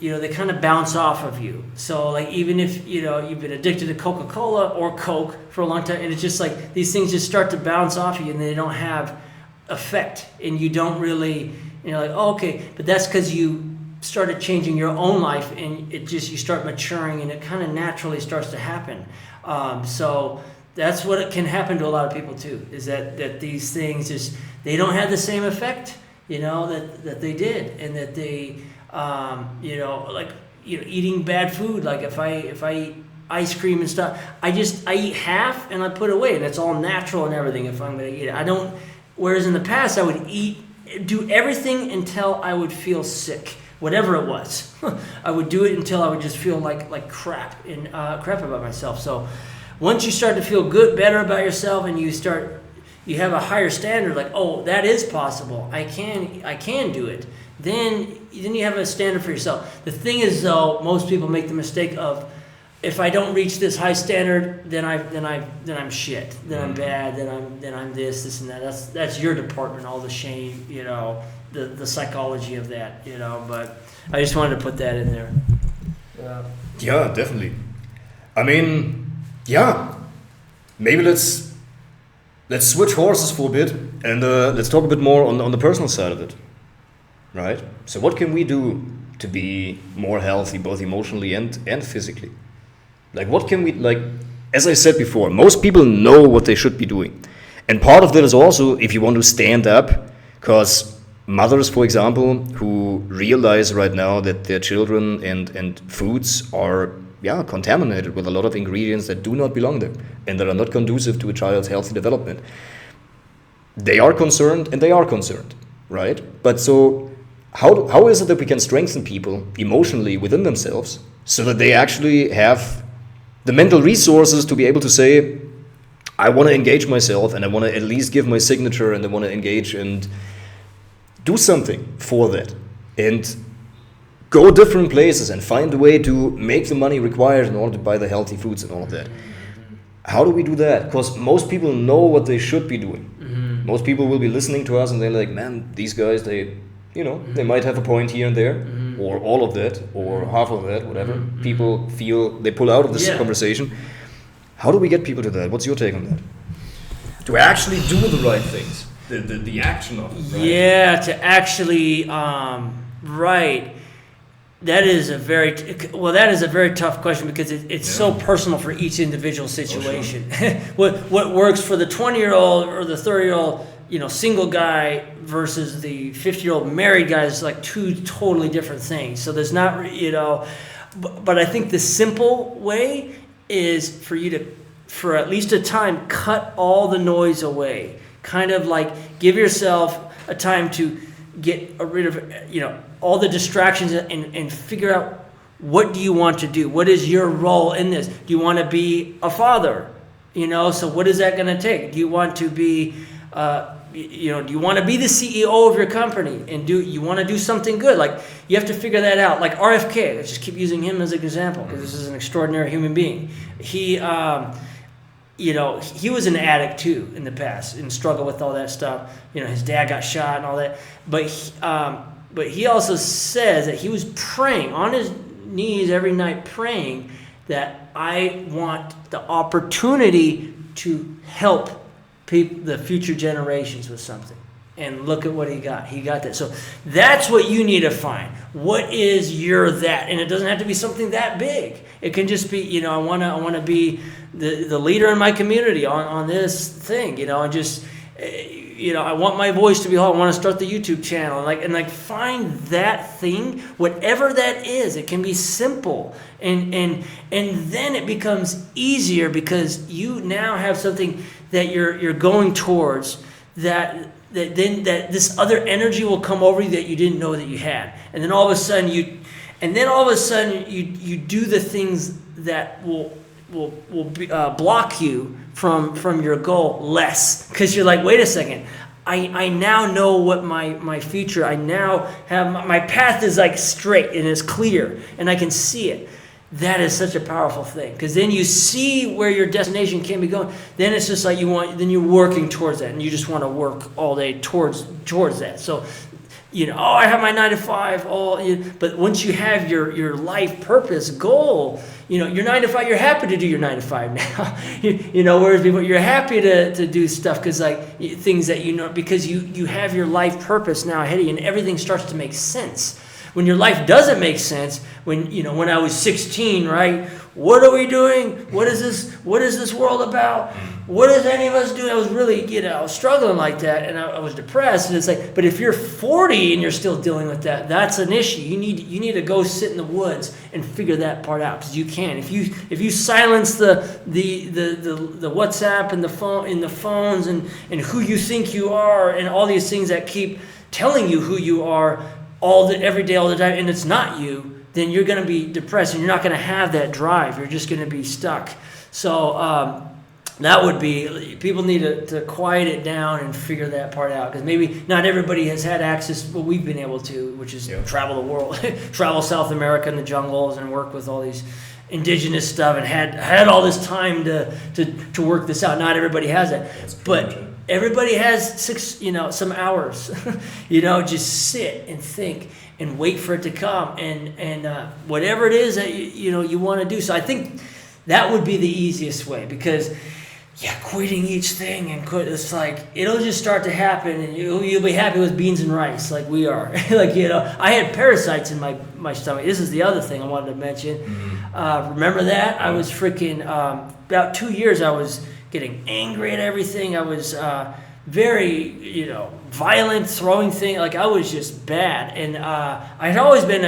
They kind of bounce off of you. So like even if you've been addicted to Coca-Cola or Coke for a long time, and it's just like these things just start to bounce off you and they don't have effect, and you don't really like, oh, okay, but that's because you started changing your own life, and you start maturing, and it kind of naturally starts to happen. So that's what it can happen to a lot of people too, is that these things they don't have the same effect, that they did, and that they, eating bad food. Like if I eat ice cream and stuff, I eat half and I put it away, and it's all natural and everything. If I'm going to eat it, I don't. Whereas in the past, I would do everything until I would feel sick, whatever it was. I would do it until I would just feel like crap and crap about myself. So once you start to feel better about yourself, and you have a higher standard, like, oh, that is possible. I can do it. Then you have a standard for yourself. The thing is, though, most people make the mistake of, if I don't reach this high standard, then I'm shit. Then I'm bad. Then I'm this and that. That's your department. All the shame, the psychology of that, But I just wanted to put that in there. Yeah, definitely. I mean, maybe let's switch horses for a bit, and let's talk a bit more on the personal side of it, right? So what can we do to be more healthy, both emotionally and physically? Like, what can we, like, as I said before, most people know what they should be doing. And part of that is also, if you want to stand up, because mothers, for example, who realize right now that their children and foods are contaminated with a lot of ingredients that do not belong there and that are not conducive to a child's healthy development. They are concerned, and they are concerned, right? But so how is it that we can strengthen people emotionally within themselves so that they actually have the mental resources to be able to say, I want to engage myself, and I want to at least give my signature, and I want to engage and do something for that, and go different places and find a way to make the money required in order to buy the healthy foods and all of that. How do we do that? Because most people know what they should be doing. Most people will be listening to us and they're like, man, these guys, they might have a point here and there, or all of that, or half of that, whatever. People feel they pull out of this conversation. How do we get people to that? What's your take on that? To actually do the right things, the action of it, right? Yeah, to actually, right. That is a very tough question, because it's so personal for each individual situation. Oh, sure. What works for the 20-year-old or the 30-year-old, single guy versus the 50-year-old married guy is like two totally different things. So there's not, but I think the simple way is for you to, for at least a time, cut all the noise away. Kind of like give yourself a time to get rid of, all the distractions and figure out, what do you want to do? What is your role in this? Do you want to be a father? So what is that going to take? Do you want to be, do you want to be the CEO of your company and you want to do something good? Like, you have to figure that out. Like RFK, let's just keep using him as an example because this is an extraordinary human being. He, he was an addict too in the past and struggled with all that stuff. His dad got shot and all that. But he also says that he was praying on his knees every night, praying that I want the opportunity to help the future generations with something. And look at what he got. He got that. So that's what you need to find. What is your that? And it doesn't have to be something that big. It can just be, I want to be the leader in my community on this thing, and just, I want my voice to be heard. I want to start the YouTube channel, and find that thing, whatever that is. It can be simple, and then it becomes easier because you now have something that you're going towards that this other energy will come over you that you didn't know that you had, and then all of a sudden you do the things that will block you from your goal less, because you're like, wait a second, I now know what my future, I now have, my path is like straight and it's clear and I can see it. That is such a powerful thing, because then you see where your destination can be going. Then it's just like then you're working towards that, and you just want to work all day towards that. So, I have my 9 to 5. But once you have your life purpose goal, your 9 to 5, you're happy to do your 9 to 5 now. Whereas before you're happy to do stuff because things that because you have your life purpose now ahead of you, and everything starts to make sense. When your life doesn't make sense, when I was 16, right? What are we doing? What is this world about? What is any of us doing? I was really, I was struggling like that, and I was depressed. And it's like, but if you're 40 and you're still dealing with that, that's an issue. You need to go sit in the woods and figure that part out, because you can. If you silence the WhatsApp and the phone in the phones and who you think you are and all these things that keep telling you who you are every day, all the time, and it's not you, then you're going to be depressed and you're not going to have that drive. You're just going to be stuck. So that would be, people need to quiet it down and figure that part out, because maybe not everybody has had access to what we've been able to, which is travel the world, travel South America in the jungles and work with all these indigenous stuff, and had all this time to work this out. Not everybody has that, but everybody has some hours, just sit and think and wait for it to come, and whatever it is that you want to do. So I think that would be the easiest way, because quitting each thing and it's like it'll just start to happen, and you'll be happy with beans and rice like we are. I had parasites in my stomach. This is the other thing I wanted to mention. Remember that? I was freaking about 2 years. I was getting angry at everything. I was very, violent, throwing things. I was just bad. And I had always been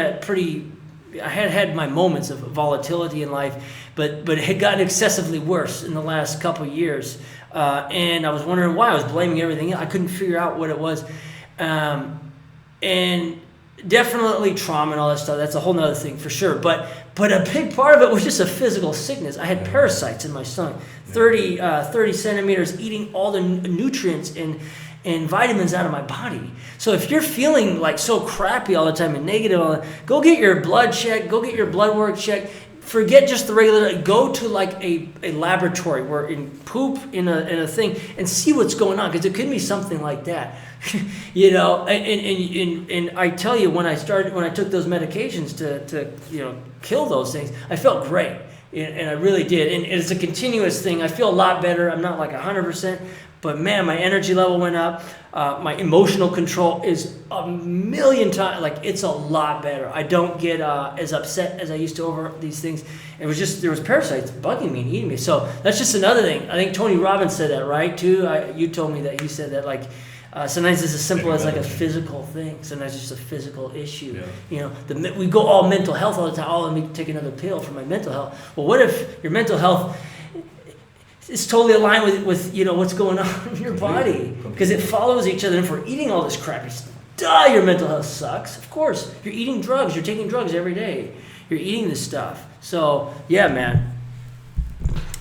I had my moments of volatility in life, but it had gotten excessively worse in the last couple of years. And I was wondering why. I was blaming everything. I couldn't figure out what it was. And definitely trauma and all that stuff. That's a whole nother thing for sure. But a big part of it was just a physical sickness. I had parasites in my stomach, 30 centimeters, eating all the nutrients and vitamins out of my body. So if you're feeling so crappy all the time and negative, go get your blood checked, go get your blood work checked. Forget just the regular, go to a laboratory where poop in a thing and see what's going on, because it could be something like that. And I tell you, when I took those medications to kill those things, I felt great, and I really did. And it's a continuous thing. I feel a lot better. I'm not 100%, but man, my energy level went up. My emotional control is a million times, it's a lot better. I don't get as upset as I used to over these things. It was just, there was parasites bugging me and eating me. So that's just another thing. I think Tony Robbins said that, right, too? You told me that he said that, sometimes it's as simple as a physical thing. Sometimes it's just a physical issue. Yeah. We go all mental health all the time. Oh, let me take another pill for my mental health. Well, what if your mental health is totally aligned with what's going on in your body? Because it follows each other. And if we're eating all this crappy stuff, your mental health sucks. Of course, you're eating drugs. You're taking drugs every day. You're eating this stuff. So, yeah, man.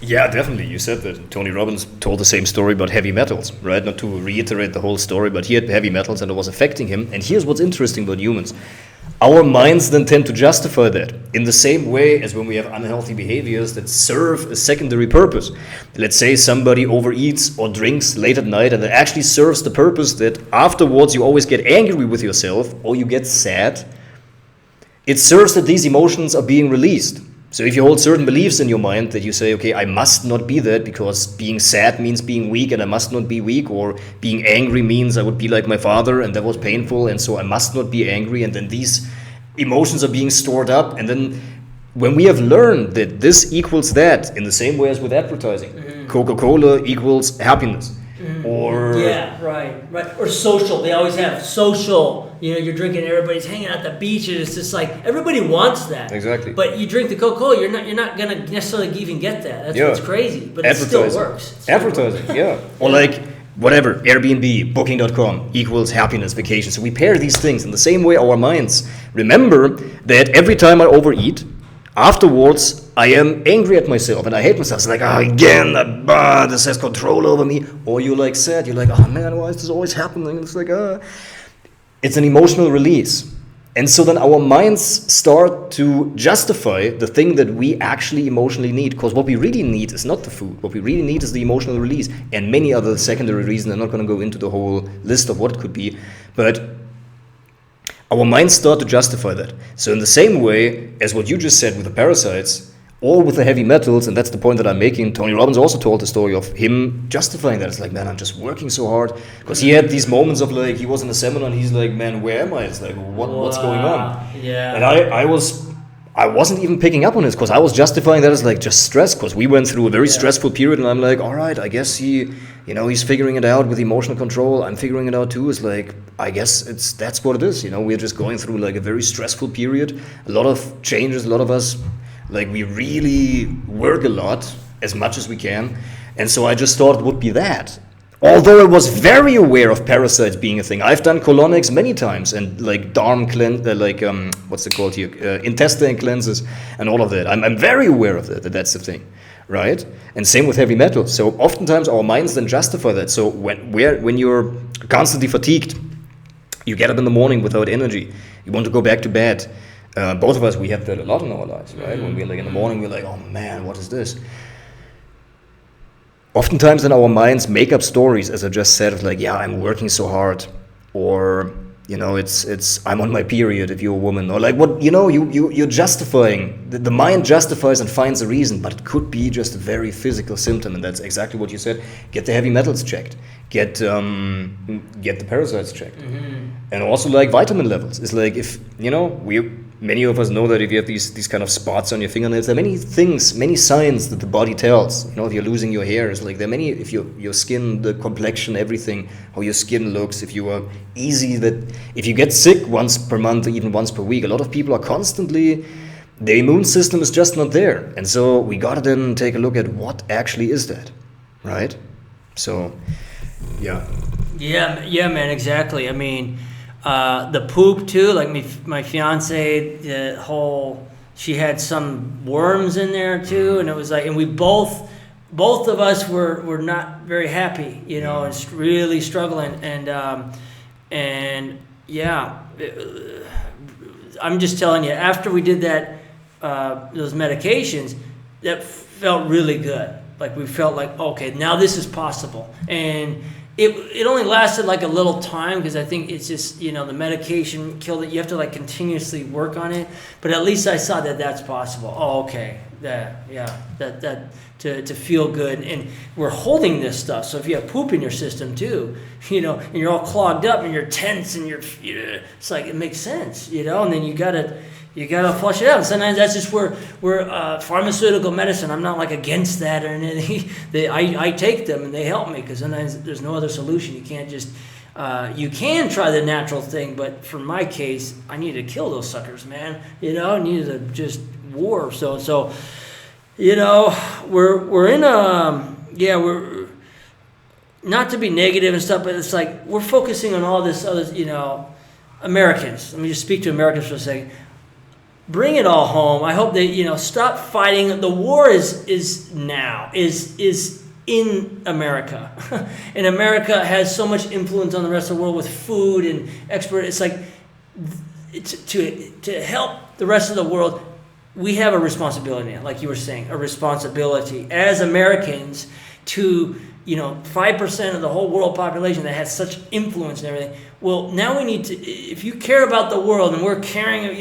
Yeah, definitely. You said that Tony Robbins told the same story about heavy metals, right? Not to reiterate the whole story, but he had heavy metals and it was affecting him. And here's what's interesting about humans. Our minds then tend to justify that in the same way as when we have unhealthy behaviors that serve a secondary purpose. Let's say somebody overeats or drinks late at night and it actually serves the purpose that afterwards you always get angry with yourself or you get sad. It serves that these emotions are being released. So if you hold certain beliefs in your mind that you say, okay, I must not be that because being sad means being weak and I must not be weak, or being angry means I would be like my father and that was painful and so I must not be angry, and then these emotions are being stored up, and then when we have learned that this equals that in the same way as with advertising, Coca-Cola equals happiness. Or yeah, right. Or social. They always have social. You know, you're drinking. Everybody's hanging out at the beach, and it's just like everybody wants that. Exactly. But you drink the Coca-Cola, you're not gonna necessarily even get that. That's what's crazy. But it still works. Advertising, yeah. Or like whatever, Airbnb, Booking.com equals happiness, vacation. So we pair these things in the same way. Our minds remember that every time I overeat, afterwards, I am angry at myself and I hate myself. It's like, oh, again, this has control over me. Or you're like sad, you're like, oh man, why is this always happening? It's like, it's an emotional release. And so then our minds start to justify the thing that we actually emotionally need. Because what we really need is not the food. What we really need is the emotional release. And many other secondary reasons. I'm not going to go into the whole list of what it could be. But our minds start to justify that. So in the same way as what you just said with the parasites, or with the heavy metals, and that's the point that I'm making, Tony Robbins also told the story of him justifying that. It's like, man, I'm just working so hard. Because he had these moments of like, he was in a seminar and he's like, man, where am I? It's like, what's going on? Yeah. And I wasn't even picking up on this because I was justifying that as like just stress, because we went through a very stressful period and I'm like, all right, I guess he's figuring it out with emotional control. I'm figuring it out too. It's like, I guess that's what it is. We're just going through like a very stressful period. A lot of changes, a lot of us, like we really work a lot as much as we can. And so I just thought it would be that. Although I was very aware of parasites being a thing. I've done colonics many times and like what's it called here? Intestine cleanses and all of that. I'm very aware of that's the thing, right? And same with heavy metals. So oftentimes our minds then justify that. So when you're constantly fatigued, you get up in the morning without energy, you want to go back to bed. Both of us, we have that a lot in our lives, right? When we're like in the morning, we're like, oh man, what is this? Oftentimes in our minds make up stories, as I just said, of like, yeah, I'm working so hard, or it's I'm on my period if you're a woman, or like what you're justifying. The mind justifies and finds a reason, but it could be just a very physical symptom, and that's exactly what you said. Get the heavy metals checked, get the parasites checked, and also like vitamin levels. It's like if many of us know that if you have these kind of spots on your fingernails, there are many things, many signs that the body tells. If you're losing your hair, it's like there are many, if your skin, the complexion, everything, how your skin looks, if you are if you get sick once per month or even once per week, a lot of people are constantly, their immune system is just not there. And so we gotta then take a look at what actually is that, right? So, yeah. Yeah, man, exactly. I mean, the poop too, like my fiance, she had some worms in there too, and it was like, and we both of us were not very happy, and really struggling, and yeah, I'm just telling you, after we did that, those medications, that felt really good. Like we felt like, okay, now this is possible, and it only lasted like a little time because I think it's just, the medication killed it. You have to like continuously work on it. But at least I saw that that's possible. Oh, okay. That to feel good. And we're holding this stuff. So if you have poop in your system too, and you're all clogged up and you're tense and it's like, it makes sense, and then you gotta flush it out. And sometimes that's just where pharmaceutical medicine, I'm not like against that or anything. I take them and they help me because sometimes there's no other solution. You can't just, you can try the natural thing, but for my case, I need to kill those suckers, man. I needed to just war. So we're in we're not to be negative and stuff, but it's like we're focusing on all this other, Americans. Let me just speak to Americans for a second. bring it all home. I hope that stop fighting. The war is now in America, and America has so much influence on the rest of the world with food and export. It's like to help the rest of the world. We have a responsibility, like you were saying, a responsibility as Americans to 5% of the whole world population that has such influence and everything. Well, now we need to, if you care about the world and we're caring,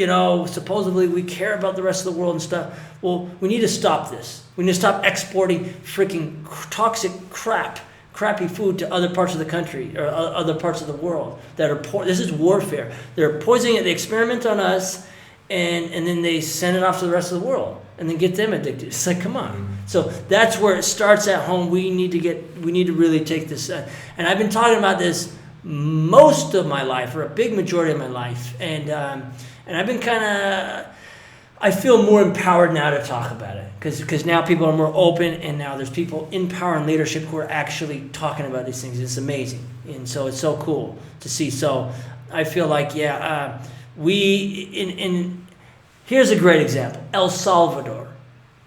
supposedly we care about the rest of the world and stuff, well, we need to stop this. We need to stop exporting freaking toxic crappy food to other parts of the country or other parts of the world that are this is warfare. They're poisoning it. They experiment on us and then they send it off to the rest of the world and then get them addicted. It's like, come on. So that's where it starts at home. We need to really take this. And I've been talking about this most of my life, or a big majority of my life. And I've been I feel more empowered now to talk about it because now people are more open, and now there's people in power and leadership who are actually talking about these things. It's amazing. And so it's so cool to see. So I feel like, here's a great example. El Salvador.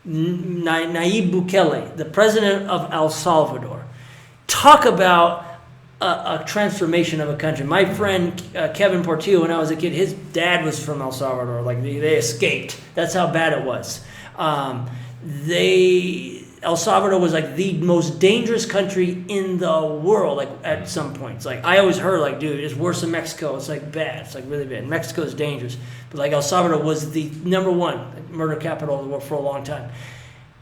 Nayib Bukele, the president of El Salvador. Talk about a transformation of a country. My friend Kevin Portillo, when I was a kid, his dad was from El Salvador. Like they escaped. That's how bad it was. El Salvador was like the most dangerous country in the world. Like at some points, like I always heard, like, dude, it's worse than Mexico. It's like bad. It's like really bad. Mexico is dangerous, but like El Salvador was the #1 murder capital of the world for a long time.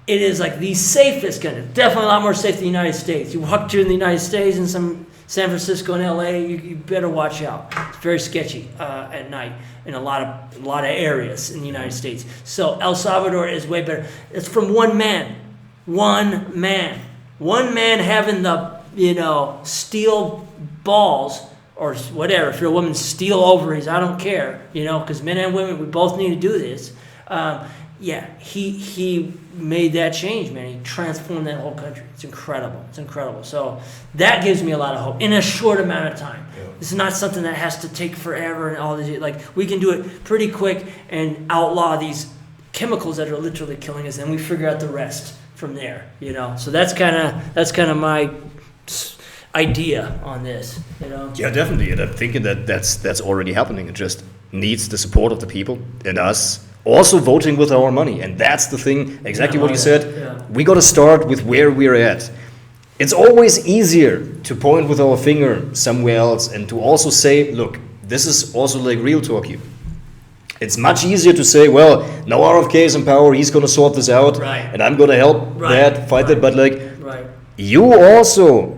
It is like the safest country. Definitely a lot more safe than the United States. You walk through the United States and some San Francisco and LA, you better watch out. It's very sketchy at night in a lot of areas in the United States. So El Salvador is way better. It's from one man. One man having the steel balls or whatever. If you're a woman, steel ovaries. I don't care. Because men and women, we both need to do this. He made that change, man. He transformed that whole country. It's incredible. So that gives me a lot of hope in a short amount of time. Yeah. It's not something that has to take forever and all this. Like, we can do it pretty quick and outlaw these chemicals that are literally killing us, and we figure out the rest from there. So that's kind of my idea on this. Yeah, definitely. And I'm thinking that's already happening. It just needs the support of the people and us also voting with our money. And that's the thing, exactly what you said. Yeah. We got to start with where we're at. It's always easier to point with our finger somewhere else and to also say, look, this is also like real talk here. It's much easier to say, well, now RFK is in power, he's going to sort this out, right, and I'm going to help fight that. But you also,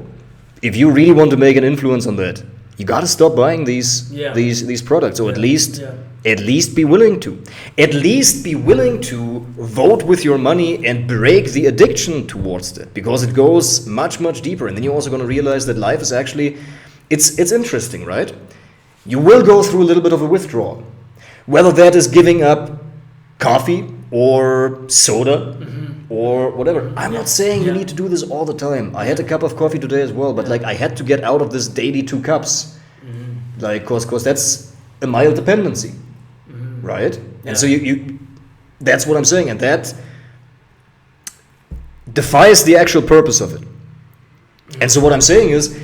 if you really want to make an influence on that, you got to stop buying these products, or at least be willing to. At least be willing to vote with your money and break the addiction towards that, because it goes much, much deeper. And then you're also going to realize that life is actually, it's interesting, right? You will go through a little bit of a withdrawal. Whether that is giving up coffee or soda or whatever. I'm not saying you need to do this all the time. I had a cup of coffee today as well, but I had to get out of this daily 2 cups. Cause that's a mild dependency, right? Yeah. And so you that's what I'm saying, and that defies the actual purpose of it. And so what I'm saying is,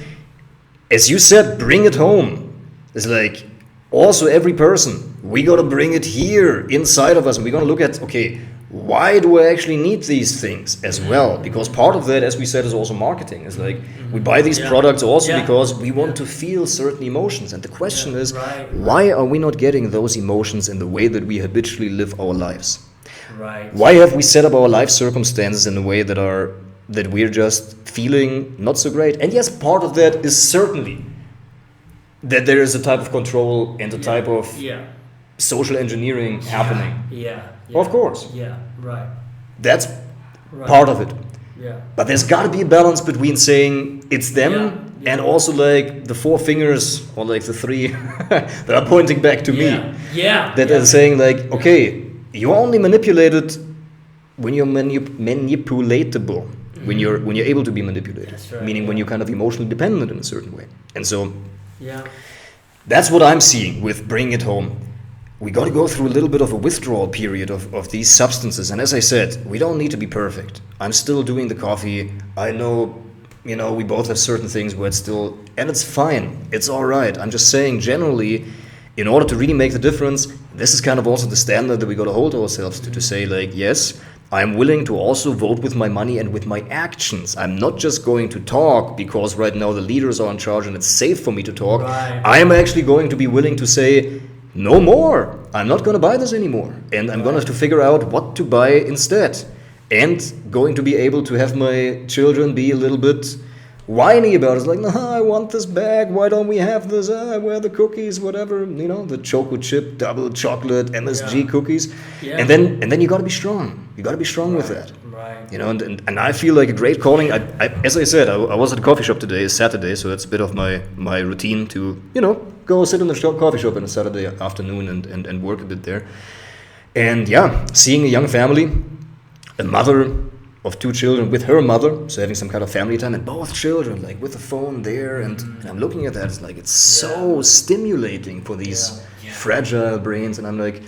as you said, bring it home. It's like, also every person, we got to bring it here inside of us, and we're going to look at, okay, why do I actually need these things as well? Because part of that, as we said, is also marketing. It's like we buy these products also because we want to feel certain emotions. And the question is, why are we not getting those emotions in the way that we habitually live our lives? Right. Why have we set up our life circumstances in a way that we're just feeling not so great? And yes, part of that is certainly that there is a type of control and a type of social engineering happening. Of course. Yeah, right. That's part of it. Yeah. But there's got to be a balance between saying it's them and also like the 4 fingers or like the 3 that are pointing back to me. That are saying like, okay, you're only manipulated when you're manipulatable. When you're able to be manipulated. That's right, meaning when you're kind of emotionally dependent in a certain way. And so that's what I'm seeing with Bring It Home. we got to go through a little bit of a withdrawal period of these substances. And as I said, we don't need to be perfect. I'm still doing the coffee. I know, we both have certain things where it's still, and it's fine. It's all right. I'm just saying, generally, in order to really make the difference, this is kind of also the standard that we got to hold ourselves to say, like, yes, I'm willing to also vote with my money and with my actions. I'm not just going to talk because right now the leaders are in charge and it's safe for me to talk. Right. I'm actually going to be willing to say, no more. I'm not going to buy this anymore. And I'm going to have to figure out what to buy instead. And going to be able to have my children be a little bit whiny about it. It's like, no, I want this bag. Why don't we have this? Where are the cookies? Whatever, the choco chip, double chocolate, MSG cookies. Yeah. And then you got to be strong. You got to be strong with that. Right. And I feel like a great calling. As I said, I was at a coffee shop today. It's Saturday, so that's a bit of my routine to go sit in the coffee shop on a Saturday afternoon and work a bit there. And yeah, seeing a young family, a mother of 2 children with her mother, so having some kind of family time, and both children like with the phone there, and I'm looking at that. It's like it's so stimulating for these fragile brains, and I'm like,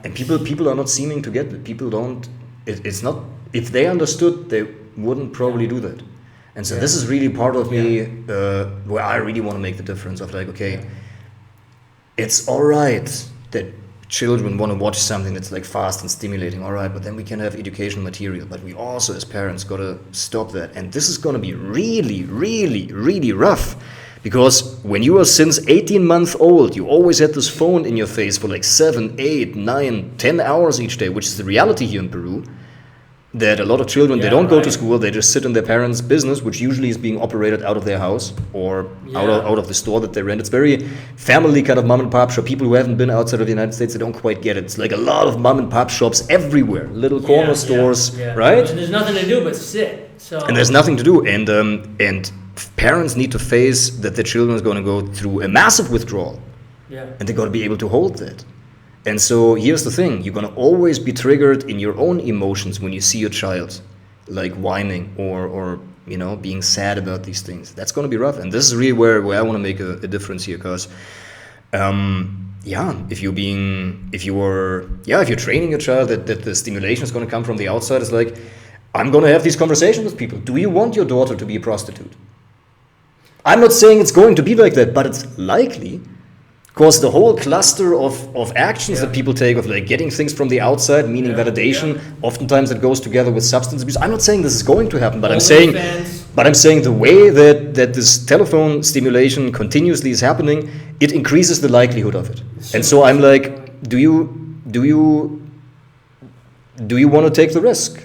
and people are not seeming to get it. People don't. It's not. If they understood, they wouldn't probably do that. And so this is really part of me where I really want to make the difference of like, okay, it's all right that children want to watch something that's like fast and stimulating, all right, but then we can have educational material. But we also, as parents, got to stop that. And this is going to be really, really, really rough. Because when you are since 18 months old, you always had this phone in your face for like 7, 8, 9, 10 hours each day, which is the reality here in Peru. That a lot of children, they don't go to school, they just sit in their parents' business, which usually is being operated out of their house or out of the store that they rent. It's very family kind of mom and pop shop. People who haven't been outside of the United States, they don't quite get it. It's like a lot of mom and pop shops everywhere, little corner stores, right? And there's nothing to do but sit. And there's nothing to do. And parents need to face that their children is going to go through a massive withdrawal. Yeah. And they got to be able to hold that. And so here's the thing, you're going to always be triggered in your own emotions when you see your child like whining or being sad about these things. That's going to be rough. And this is really where I want to make a difference here, because if you're training your child that the stimulation is going to come from the outside, it's like, I'm going to have these conversations with people. Do you want your daughter to be a prostitute? I'm not saying it's going to be like that, but it's likely. Because the whole cluster of actions that people take of like getting things from the outside, meaning validation, oftentimes it goes together with substance abuse. I'm not saying this is going to happen, but I'm saying the way that this telephone stimulation continuously is happening, it increases the likelihood of it. And so I'm like, do you want to take the risk?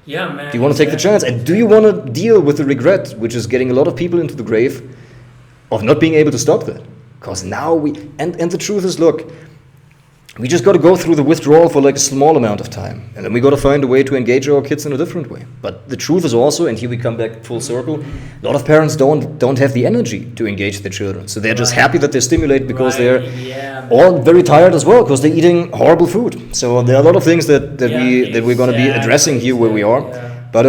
Yeah, man. Do you want to take the chance? And do you want to deal with the regret, which is getting a lot of people into the grave, of not being able to stop that? Because now and the truth is, look, we just got to go through the withdrawal for like a small amount of time. And then we got to find a way to engage our kids in a different way. But the truth is also, and here we come back full circle, a lot of parents don't have the energy to engage their children. So they're just happy that they're stimulated because they're all very tired as well, because they're eating horrible food. So there are a lot of things that we're going to be addressing here where we are. But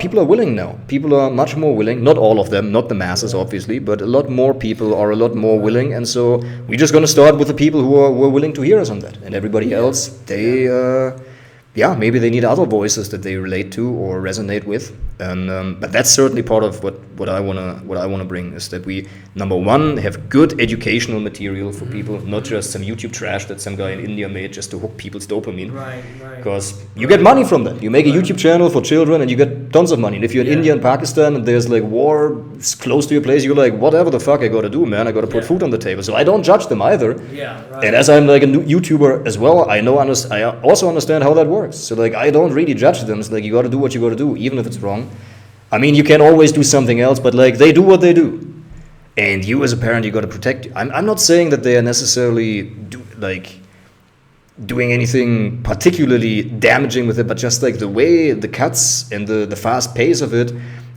people are willing now. People are much more willing. Not all of them, not the masses, obviously, but a lot more people are a lot more willing. And so we're just going to start with the people who are willing to hear us on that. And everybody else, they, maybe they need other voices that they relate to or resonate with. And but that's certainly part of what I wanna bring, is that we, number one, have good educational material for people, not just some YouTube trash that some guy in India made just to hook people's dopamine. Right. Because you get money from that. You make a YouTube channel for children and you get tons of money. And if you're in India and Pakistan and there's like war close to your place, you're like, whatever the fuck I gotta do, man, I gotta put food on the table. So I don't judge them either. And as I'm like a new YouTuber as well, I also understand how that works. So like, I don't really judge them. It's like, you gotta do what you gotta do, even if it's wrong. I mean, you can always do something else, but like, they do what they do. And you as a parent, you got to protect. I'm not saying that they are necessarily doing anything particularly damaging with it, but just like the way the cuts and the fast pace of it,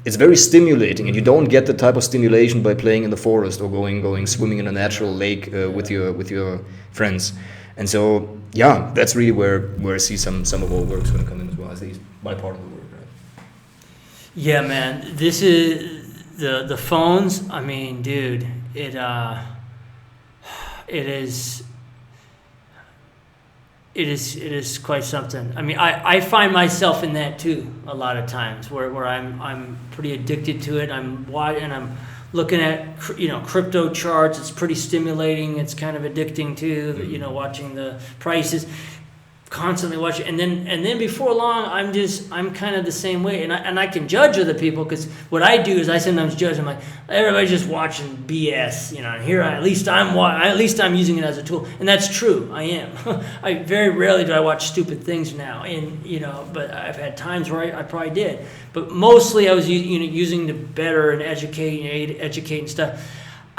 it's very stimulating. And you don't get the type of stimulation by playing in the forest or going swimming in a natural lake with your friends. And so, that's really where I see some of our work's going to come in as well, at least my part of the work. Yeah, man. This is the phones. I mean, dude, it is. it is quite something. I mean, I find myself in that too a lot of times, where I'm pretty addicted to it. I'm looking at crypto charts. It's pretty stimulating. It's kind of addicting too. Watching the prices, constantly watching, and then before long, I'm kind of the same way, and I can judge other people, because what I do is I sometimes judge. I'm like, everybody's just watching BS, and here at least I'm using it as a tool, and that's true. I am. I very rarely do I watch stupid things now, and but I've had times where I probably did, but mostly I was using to better and educate and stuff.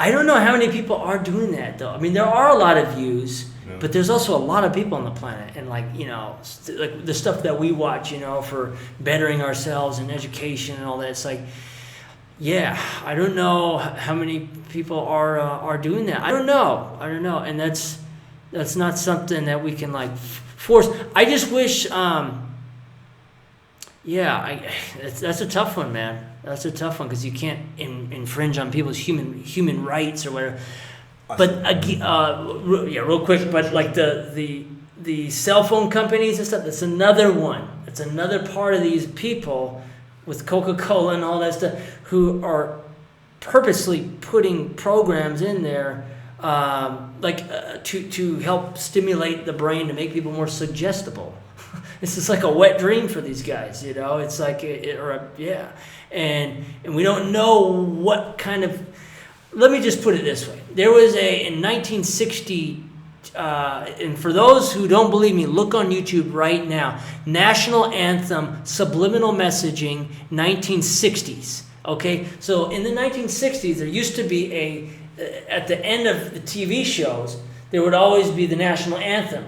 I don't know how many people are doing that though. I mean, there are a lot of views. But there's also a lot of people on the planet, and like the stuff that we watch, for bettering ourselves and education and all that. It's like, yeah, I don't know how many people are doing that. I don't know, and that's not something that we can like force. I just wish, that's a tough one, man. That's a tough one, because you can't infringe on people's human rights or whatever. But real quick. But like the cell phone companies and stuff, that's another one. It's another part of these people with Coca-Cola and all that stuff who are purposely putting programs in there, to help stimulate the brain, to make people more suggestible. This is like a wet dream for these guys, It's like and we don't know what kind of. Let me just put it this way. There was in 1960, and for those who don't believe me, look on YouTube right now. National Anthem, subliminal messaging, 1960s. Okay? So in the 1960s, there used to be at the end of the TV shows, there would always be the national anthem.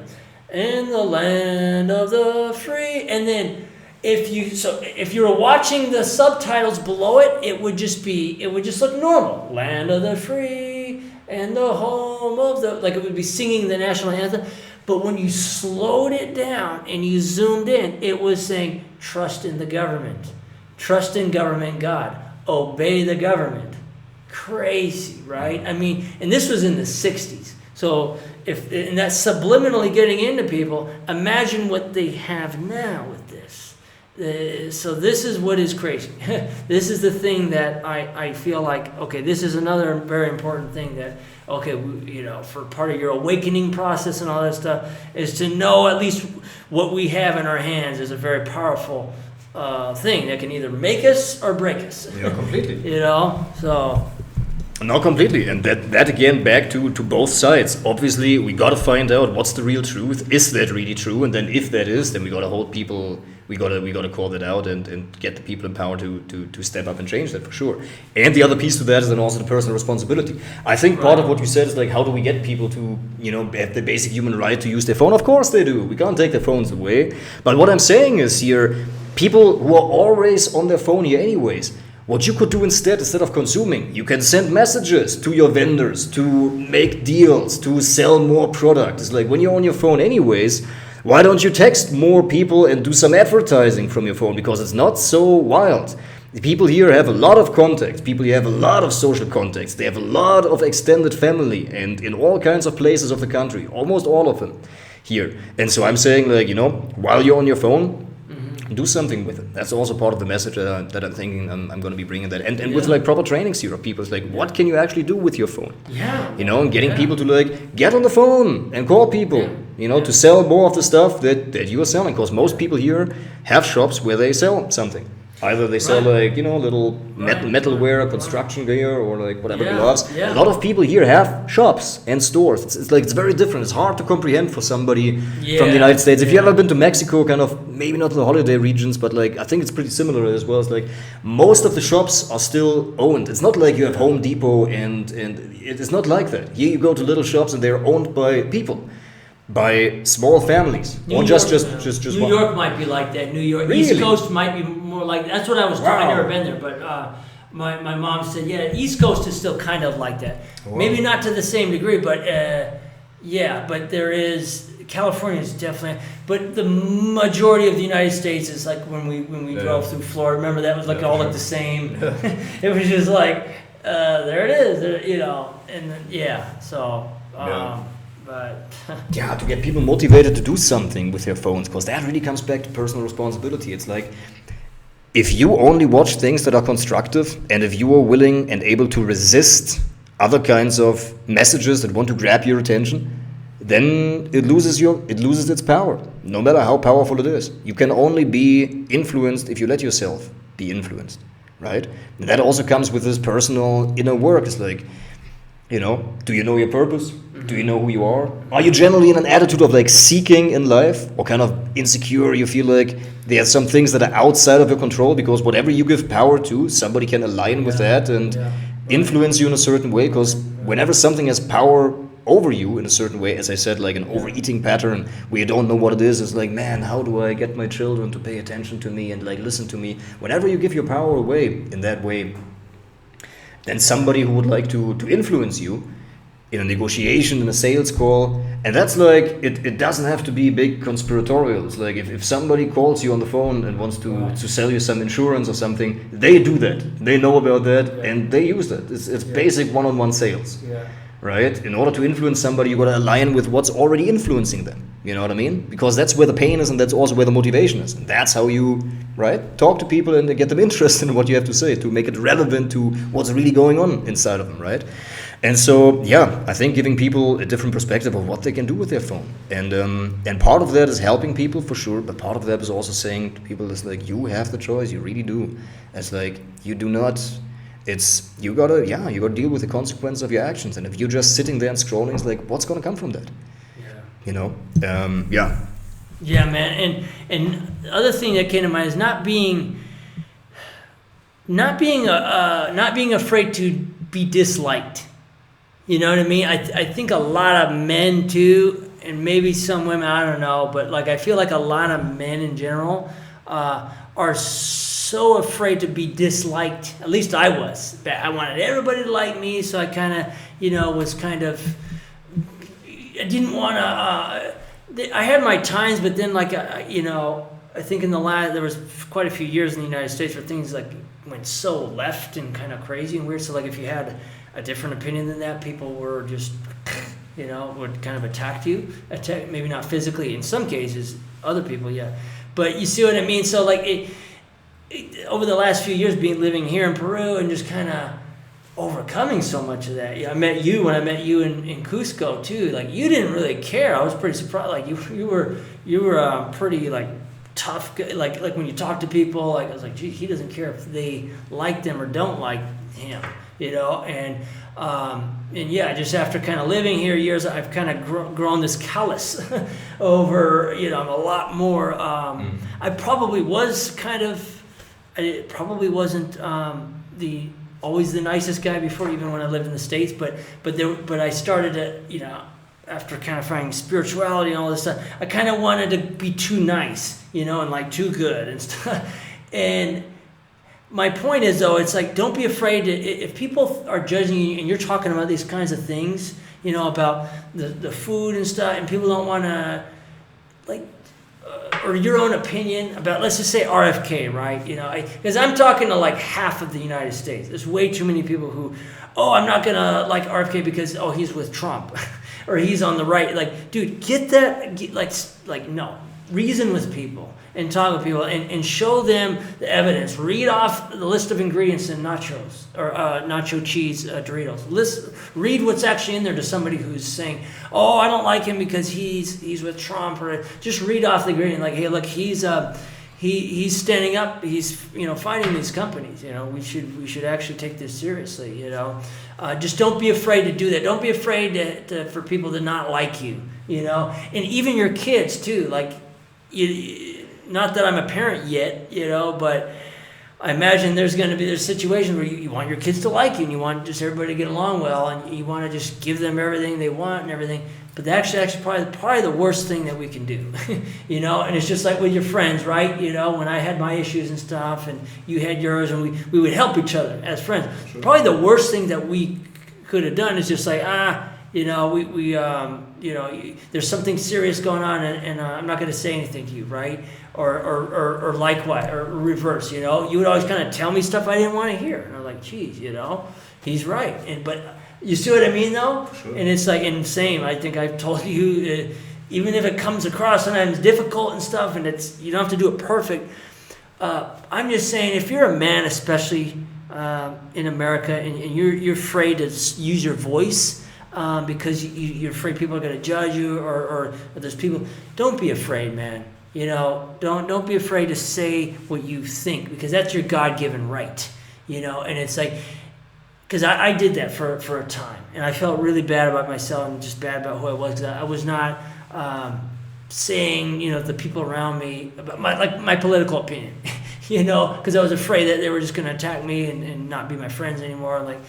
In the land of the free. And then if you were watching the subtitles below it, it would just look normal. Land of the free and the home of the, like it would be singing the national anthem. But when you slowed it down and you zoomed in, it was saying, trust in the government. Trust in government God. Obey the government. Crazy, right? I mean, and this was in the 60s. So and that's subliminally getting into people. Imagine what they have now with this. So this is what is crazy. This is the thing that I feel like, okay, this is another very important thing that, okay, for part of your awakening process and all that stuff, is to know at least what we have in our hands is a very powerful thing that can either make us or break us. Yeah, completely. So. No, completely. And that again, back to both sides. Obviously, we got to find out what's the real truth. Is that really true? And then if that is, then we got to hold people, we got to call that out and get the people in power to step up and change that for sure. And the other piece to that is then also the personal responsibility. I think part of what you said is like, how do we get people to, have the basic human right to use their phone? Of course they do. We can't take their phones away. But what I'm saying is here, people who are always on their phone here anyways, what you could do instead of consuming, you can send messages to your vendors to make deals, to sell more product. It's like when you're on your phone anyways, why don't you text more people and do some advertising from your phone? Because it's not so wild. The people here have a lot of contacts. People here have a lot of social contacts. They have a lot of extended family and in all kinds of places of the country, almost all of them here. And so I'm saying while you're on your phone, do something with it. That's also part of the message that I'm thinking I'm going to be bringing that. And with proper trainings here of people, it's like, what can you actually do with your phone? Yeah. And getting people to get on the phone and call people, to sell more of the stuff that you are selling. Because most people here have shops where they sell something. Either they sell little metalware, construction gear, or whatever gloves. Yeah. A lot of people here have shops and stores. It's very different. It's hard to comprehend for somebody from the United States. If you've ever been to Mexico, kind of maybe not the holiday regions, but I think it's pretty similar as well. It's most of the shops are still owned. It's not like you have Home Depot and it is not like that. Here you go to little shops and they're owned by people. By small families, or just New York might be like that. New York, really? East Coast might be more like. That's what I was told. I've never been there, but my mom said, East Coast is still kind of like that. Wow. Maybe not to the same degree, but but there is. California is definitely, but the majority of the United States is like when we drove through Florida. Remember that was all the same. It was just like there it is, and so. but Yeah, to get people motivated to do something with their phones, because that really comes back to personal responsibility. It's like, if you only watch things that are constructive, and if you are willing and able to resist other kinds of messages that want to grab your attention, then it loses its power, no matter how powerful it is. You can only be influenced if you let yourself be influenced, right? And that also comes with this personal inner work. It's like, do you know your purpose? Do you know who you are? Are you generally in an attitude of like seeking in life, or kind of insecure? You feel like there are some things that are outside of your control, because whatever you give power to, somebody can align with that and influence you in a certain way. Because whenever something has power over you in a certain way, as I said, like an overeating pattern where you don't know what it is, it's like, man, how do I get my children to pay attention to me and like listen to me? Whenever you give your power away in that way, then somebody who would like to influence you in a negotiation, in a sales call, and that's like, it doesn't have to be big conspiratorial. It's like, if somebody calls you on the phone and wants to sell you some insurance or something, they do that. They know about that, and they use that. It's basic one-on-one sales. Yeah. Right? In order to influence somebody, you got to align with what's already influencing them. You know what I mean? Because that's where the pain is, and that's also where the motivation is. And that's how you, talk to people and get them interested in what you have to say, to make it relevant to what's really going on inside of them, right? And so, I think giving people a different perspective of what they can do with their phone. And part of that is helping people for sure, but part of that is also saying to people, it's like, you have the choice, you really do. It's like, you do not... you gotta deal with the consequence of your actions. And if you're just sitting there and scrolling, it's like, what's gonna come from that? Yeah, man. And the other thing that came to mind is not being afraid to be disliked. You know what I mean? I think a lot of men too, and maybe some women, I don't know, but like I feel like a lot of men in general are so afraid to be disliked. At least I was. I wanted everybody to like me, so I kind of, was kind of. I didn't want to. I had my times, but then, like, I think there was quite a few years in the United States where things like went so left and kind of crazy and weird. So, like, if you had a different opinion than that, people were just, would kind of attack you. Maybe not physically. In some cases, other people, yeah. But you see what I mean? So, like, over the last few years, living here in Peru and just kind of overcoming so much of that. I met you when I met you in Cusco too. Like, you didn't really care. I was pretty surprised. Like, you were pretty like tough. Like when you talk to people, like I was like, gee, he doesn't care if they like them or don't like him. And just after kind of living here years, I've kind of grown this callous over, I'm a lot more, I probably was I probably wasn't always the nicest guy before, even when I lived in the States, but I started to, after kind of finding spirituality and all this stuff, I kind of wanted to be too nice, and like too good and stuff. And my point is, though, it's like, don't be afraid if people are judging you and you're talking about these kinds of things, about the food and stuff, and people don't want to, like, or your own opinion about, let's just say RFK, right? Because I'm talking to like half of the United States. There's way too many people who, I'm not going to like RFK because, he's with Trump or he's on the right. Like, dude, get that, no, reason with people and talk with people and show them the evidence. Read off the list of ingredients in nachos or nacho cheese Doritos. Read what's actually in there to somebody who's saying, I don't like him because he's with Trump, or just read off the ingredient. Like, hey, look, he's standing up. He's fighting these companies. We should actually take this seriously. Just don't be afraid to do that. Don't be afraid for people to not like you. And even your kids too. Like, not that I'm a parent yet, but I imagine there's situations where you want your kids to like you and you want just everybody to get along well and you want to just give them everything they want and everything. But that's actually probably the worst thing that we can do, And it's just like with your friends, right? When I had my issues and stuff and you had yours, and we would help each other as friends. Sure. Probably the worst thing that we could have done is just like, there's something serious going on, and I'm not going to say anything to you, right? Or likewise, or reverse, You would always kind of tell me stuff I didn't want to hear, and I'm like, geez, he's right. But You see what I mean, though? Sure. And it's like insane. I think I've told you, even if it comes across sometimes difficult and stuff, and you don't have to do it perfect. I'm just saying, if you're a man, especially in America, and you're afraid to use your voice because you're afraid people are going to judge you, or there's people, don't be afraid, man. You know, don't be afraid to say what you think, because that's your God-given right. You know, and it's like, because I did that for a time, and I felt really bad about myself and just bad about who I was. 'Cause I was not saying, you know, the people around me about my political opinion, you know, because I was afraid that they were just going to attack me and not be my friends anymore. Like,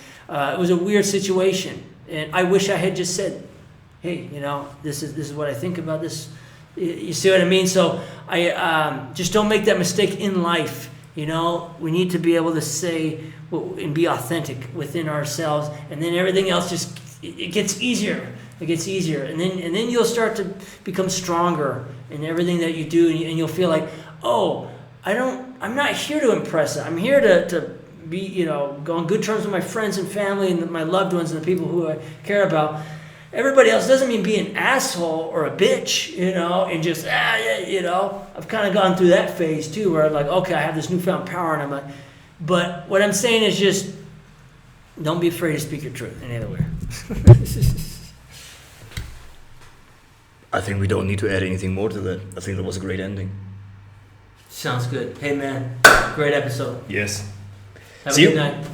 it was a weird situation, and I wish I had just said, hey, you know, this is what I think about this. You see what I mean? So I just don't make that mistake in life. You know, we need to be able to say and be authentic within ourselves, and then everything else just it gets easier. It gets easier, and then you'll start to become stronger in everything that you do, and you'll feel like, oh, I'm not here to impress them. I'm here to be, you know, go on good terms with my friends and family and my loved ones and the people who I care about. Everybody else doesn't mean be an asshole or a bitch, you know, and just, you know. I've kind of gone through that phase too, where I'm like, okay, I have this newfound power, and I'm like, but what I'm saying is just don't be afraid to speak your truth any other way. I think we don't need to add anything more to that. I think that was a great ending. Sounds good. Hey, man, great episode. Yes. Have See a good you. night.